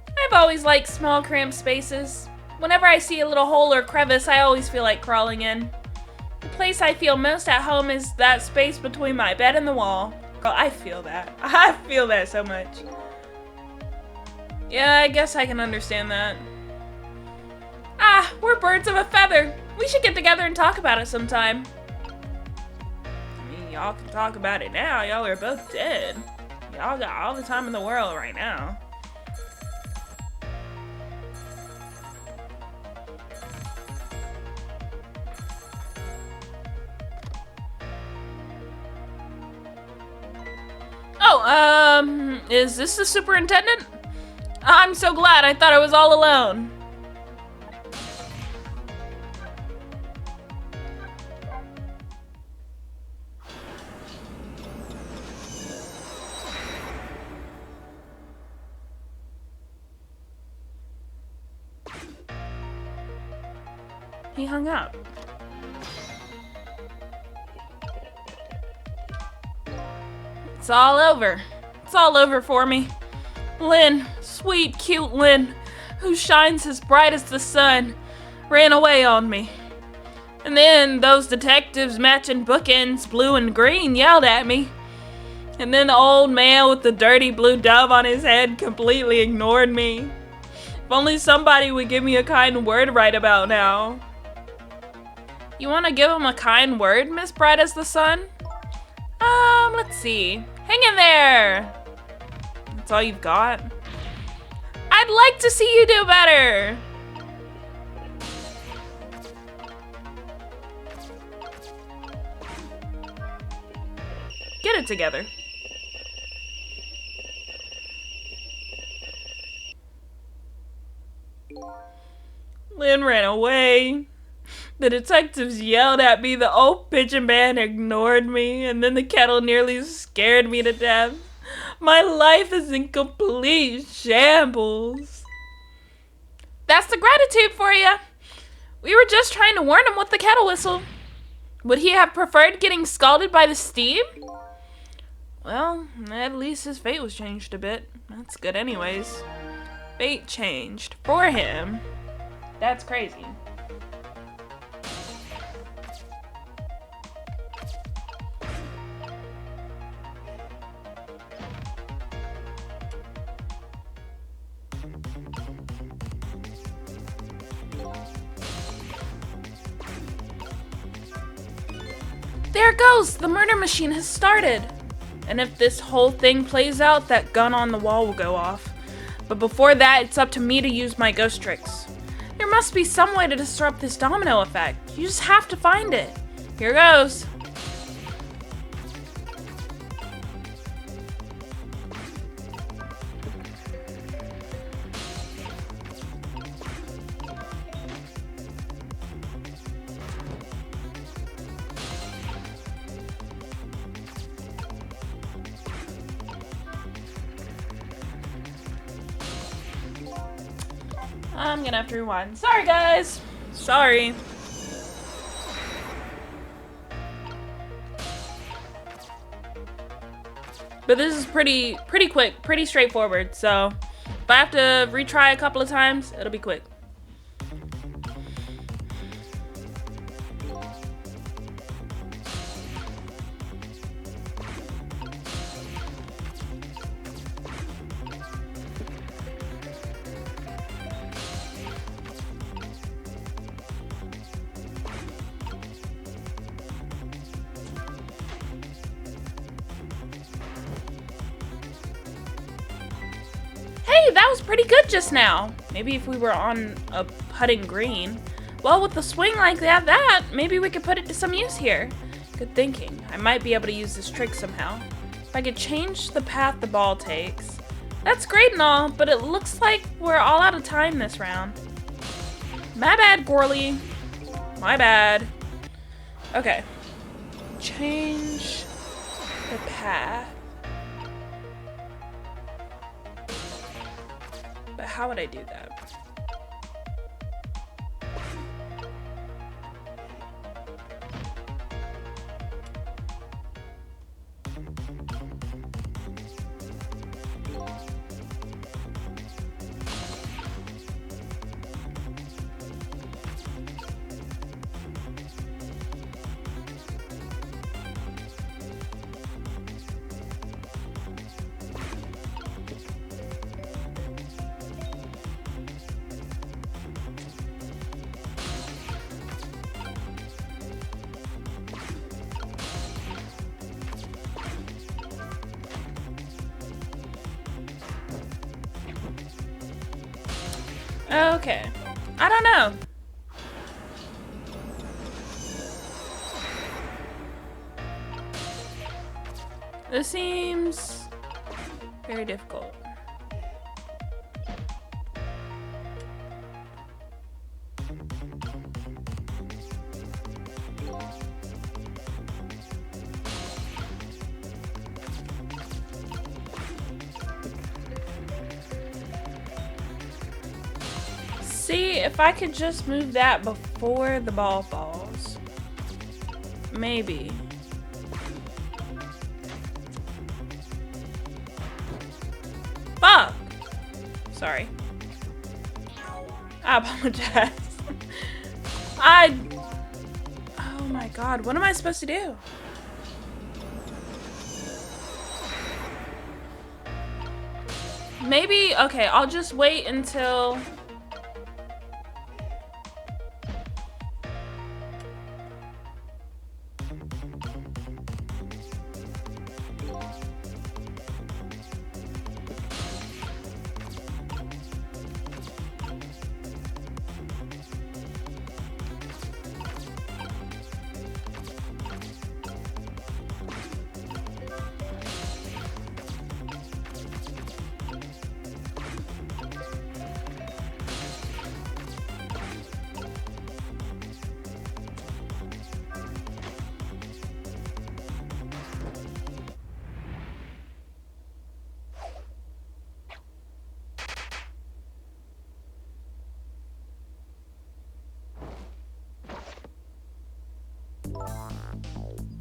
I've always liked small cramped spaces. Whenever I see a little hole or crevice, I always feel like crawling in. The place I feel most at home is that space between my bed and the wall. Oh, I feel that. I feel that so much. Yeah, I guess I can understand that. Ah, we're birds of a feather. We should get together and talk about it sometime. I mean, y'all can talk about it now. Y'all are both dead. Y'all got all the time in the world right now. Oh, is this the superintendent? I'm so glad. I thought I was all alone. He hung up. It's all over. It's all over for me. Lynn, sweet, cute Lynn, who shines as bright as the sun, ran away on me. And then those detectives matching bookends, blue and green, yelled at me. And then the old man with the dirty blue dove on his head completely ignored me. If only somebody would give me a kind word right about now. You want to give him a kind word, Miss Bright as the Sun? Let's see. Hang in there! That's all you've got? I'd like to see you do better! Get it together. Lynn ran away. The detectives yelled at me, the old pigeon man ignored me, and then the kettle nearly scared me to death. My life is in complete shambles. That's the gratitude for you. We were just trying to warn him with the kettle whistle. Would he have preferred getting scalded by the steam? Well, at least his fate was changed a bit. That's good anyways. Fate changed for him. That's crazy. There it goes! The murder machine has started! And if this whole thing plays out, that gun on the wall will go off. But before that, it's up to me to use my ghost tricks. There must be some way to disrupt this domino effect. You just have to find it. Here goes. I'm gonna have to rewind. Sorry, guys. Sorry. But this is pretty quick, pretty straightforward. So if I have to retry a couple of times, it'll be quick. that was pretty good just now. Maybe if we were on a putting green. Well, with the swing like that, maybe we could put it to some use here. Good thinking. I might be able to use this trick somehow. If I could change the path the ball takes. That's great and all, but it looks like we're all out of time this round. My bad, Gorley. My bad. Okay. Change the path. But how would I do that? Okay. I don't know. This seems very difficult. See, if I could just move that before the ball falls. Maybe. Fuck! Sorry. I apologize. Oh my god, what am I supposed to do? Maybe, okay, I'll just wait until...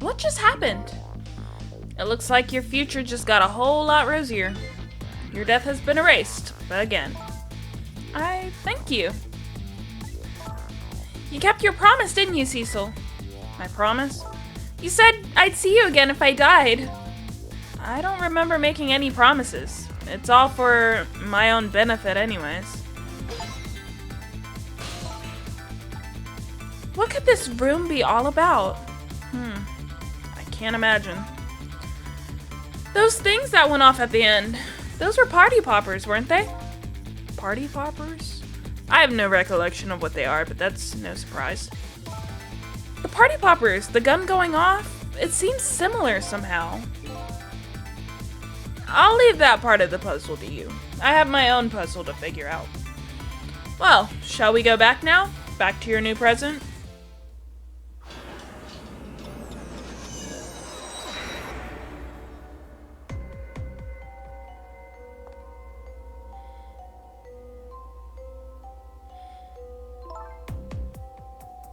What just happened? It looks like your future just got a whole lot rosier. Your death has been erased, but again. I thank you. You kept your promise, didn't you, Cecil? My promise? You said I'd see you again if I died. I don't remember making any promises. It's all for my own benefit anyways. What could this room be all about? I can't imagine. Those things that went off at the end, those were party poppers, weren't they? Party poppers? I have no recollection of what they are, but that's no surprise. The party poppers, the gun going off, it seems similar somehow. I'll leave that part of the puzzle to you. I have my own puzzle to figure out. Well, shall we go back now? Back to your new present?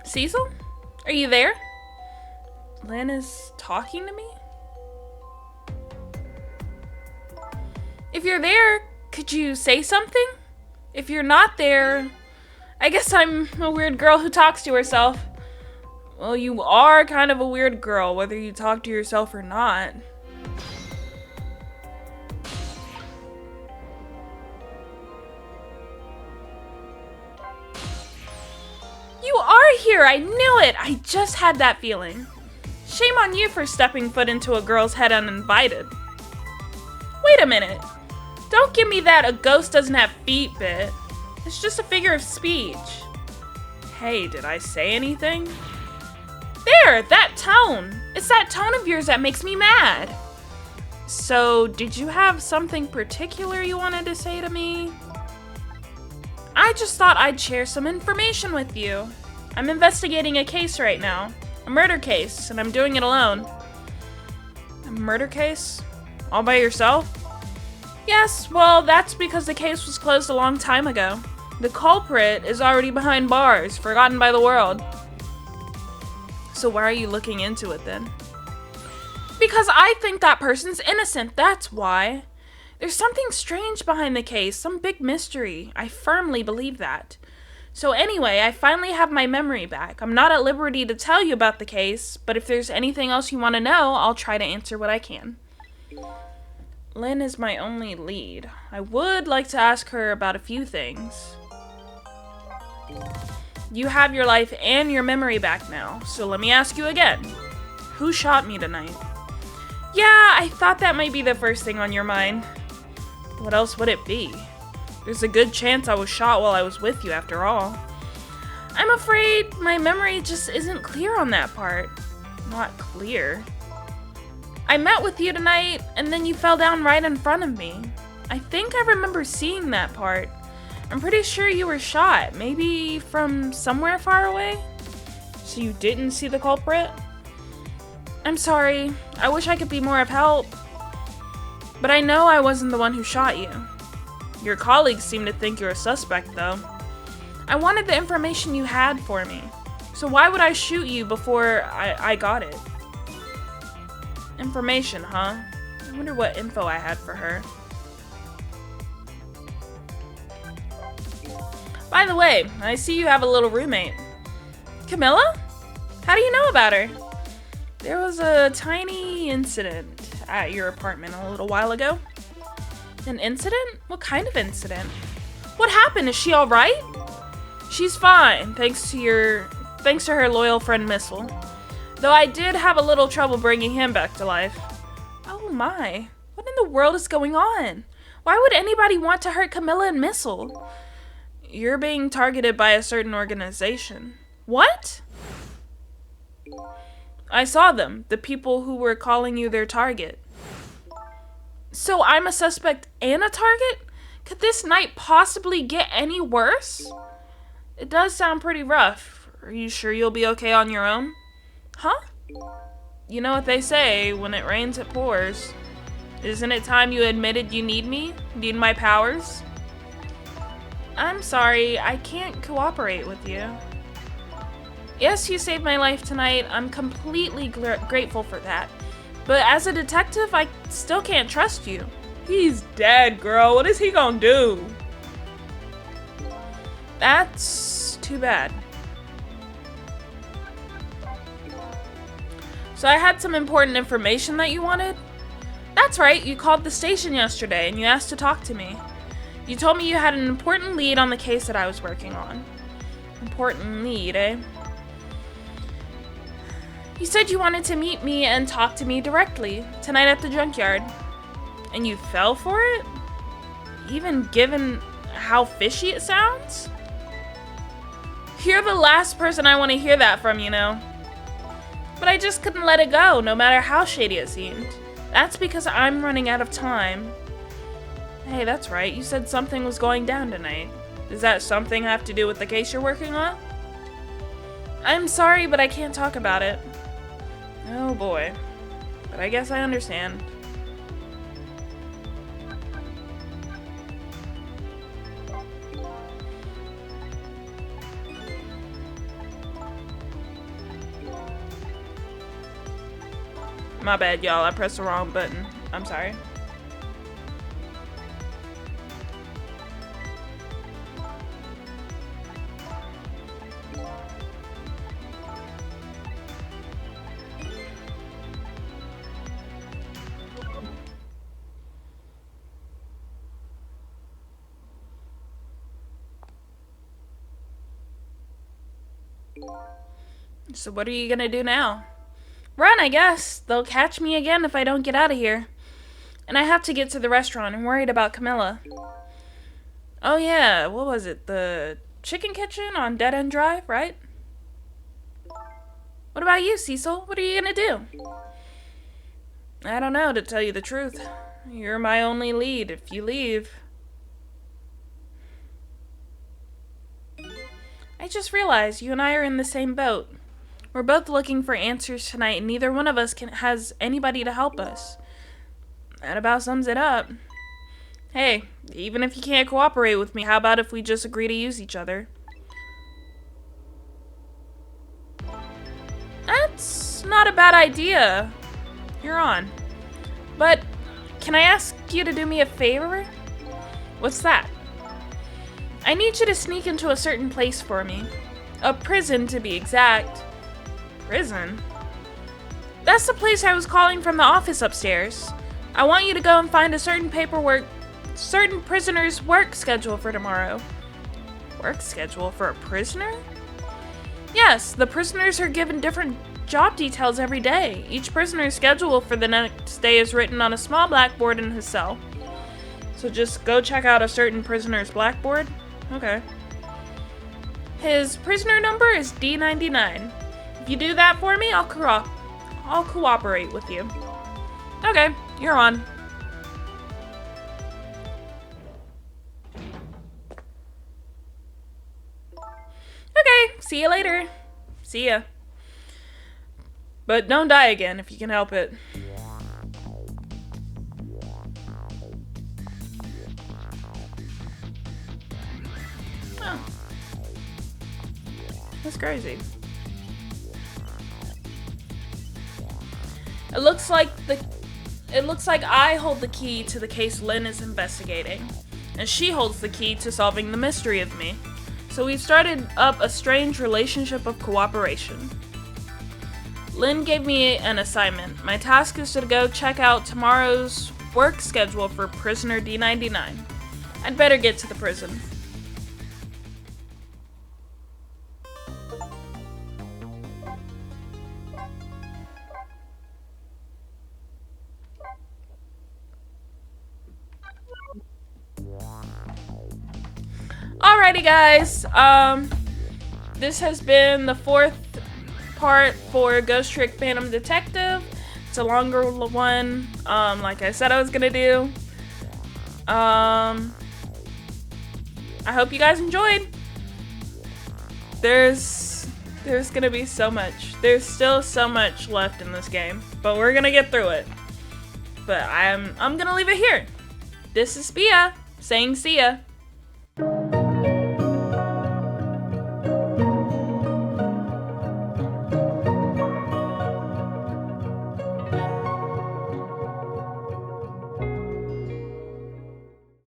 Cecil? Are you there? Lynn is talking to me? If you're there, could you say something? If you're not there, I guess I'm a weird girl who talks to herself. Well, you are kind of a weird girl, whether you talk to yourself or not. You are here! I knew it! I just had that feeling. Shame on you for stepping foot into a girl's head uninvited. Wait a minute. Don't give me that a ghost doesn't have feet bit. It's just a figure of speech. Hey, did I say anything? There, that tone. It's that tone of yours that makes me mad. So, did you have something particular you wanted to say to me? I just thought I'd share some information with you. I'm investigating a case right now. A murder case, and I'm doing it alone. A murder case? All by yourself? Yes, well, that's because the case was closed a long time ago. The culprit is already behind bars, forgotten by the world. So why are you looking into it then? Because I think that person's innocent, that's why. There's something strange behind the case, some big mystery. I firmly believe that. So anyway, I finally have my memory back. I'm not at liberty to tell you about the case, but if there's anything else you want to know, I'll try to answer what I can. Lynn is my only lead. I would like to ask her about a few things. You have your life and your memory back now, so let me ask you again. Who shot me tonight? Yeah, I thought that might be the first thing on your mind. What else would it be? There's a good chance I was shot while I was with you after all. I'm afraid my memory just isn't clear on that part. Not clear. I met with you tonight, and then you fell down right in front of me. I think I remember seeing that part. I'm pretty sure you were shot, maybe from somewhere far away? So you didn't see the culprit? I'm sorry. I wish I could be more of help. But I know I wasn't the one who shot you. Your colleagues seem to think you're a suspect, though. I wanted the information you had for me. So why would I shoot you before I got it? Information, huh? I wonder what info I had for her. By the way, I see you have a little roommate. Camilla? How do you know about her? There was a tiny incident at your apartment a little while ago. An incident? What kind of incident? What happened? Is she alright? She's fine, thanks to her loyal friend Missile. Though I did have a little trouble bringing him back to life. Oh my, what in the world is going on? Why would anybody want to hurt Camilla and Missile? You're being targeted by a certain organization. What? I saw them, the people who were calling you their target. So I'm a suspect and a target? Could this night possibly get any worse? It does sound pretty rough. Are you sure you'll be okay on your own? Huh? You know what they say, when it rains it pours. Isn't it time you admitted you need me? Need my powers? I'm sorry, I can't cooperate with you. Yes, you saved my life tonight. I'm completely grateful for that. But as a detective, I still can't trust you. He's dead, girl. What is he gonna do? That's too bad. So I had some important information that you wanted? That's right, you called the station yesterday and you asked to talk to me. You told me you had an important lead on the case that I was working on. Important lead, eh? You said you wanted to meet me and talk to me directly, tonight at the junkyard. And you fell for it? Even given how fishy it sounds? You're the last person I want to hear that from, you know. But I just couldn't let it go, no matter how shady it seemed. That's because I'm running out of time. Hey, that's right, you said something was going down tonight. Does that something have to do with the case you're working on? I'm sorry, but I can't talk about it. Oh boy. But I guess I understand. My bad, y'all. I pressed the wrong button. I'm sorry. So what are you gonna do now? Run, I guess. They'll catch me again if I don't get out of here. And I have to get to the restaurant. I'm worried about Camilla. Oh yeah, what was it? The chicken kitchen on Dead End Drive, right? What about you, Cecil? What are you gonna do? I don't know, to tell you the truth. You're my only lead if you leave. I just realized you and I are in the same boat. We're both looking for answers tonight, and neither one of us has anybody to help us. That about sums it up. Hey, even if you can't cooperate with me, how about if we just agree to use each other? That's not a bad idea. You're on. But can I ask you to do me a favor? What's that? I need you to sneak into a certain place for me. A prison, to be exact. Prison? That's the place I was calling from the office upstairs. I want you to go and find a certain prisoner's work schedule for tomorrow. Work schedule for a prisoner? Yes, the prisoners are given different job details every day. Each prisoner's schedule for the next day is written on a small blackboard in his cell. So just go check out a certain prisoner's blackboard? Okay. His prisoner number is D99. If you do that for me, I'll cooperate with you. Okay, you're on. Okay, see you later. See ya. But don't die again if you can help it. Oh. That's crazy. It looks like I hold the key to the case Lynn is investigating, and she holds the key to solving the mystery of me. So we've started up a strange relationship of cooperation. Lynn gave me an assignment. My task is to go check out tomorrow's work schedule for prisoner D99. I'd better get to the prison. Alrighty guys, this has been the 4th part for Ghost Trick Phantom Detective. It's a longer one, like I said I was gonna do. I hope you guys enjoyed. There's gonna be so much. There's still so much left in this game, but we're gonna get through it. But I'm gonna leave it here. This is Bia saying see ya.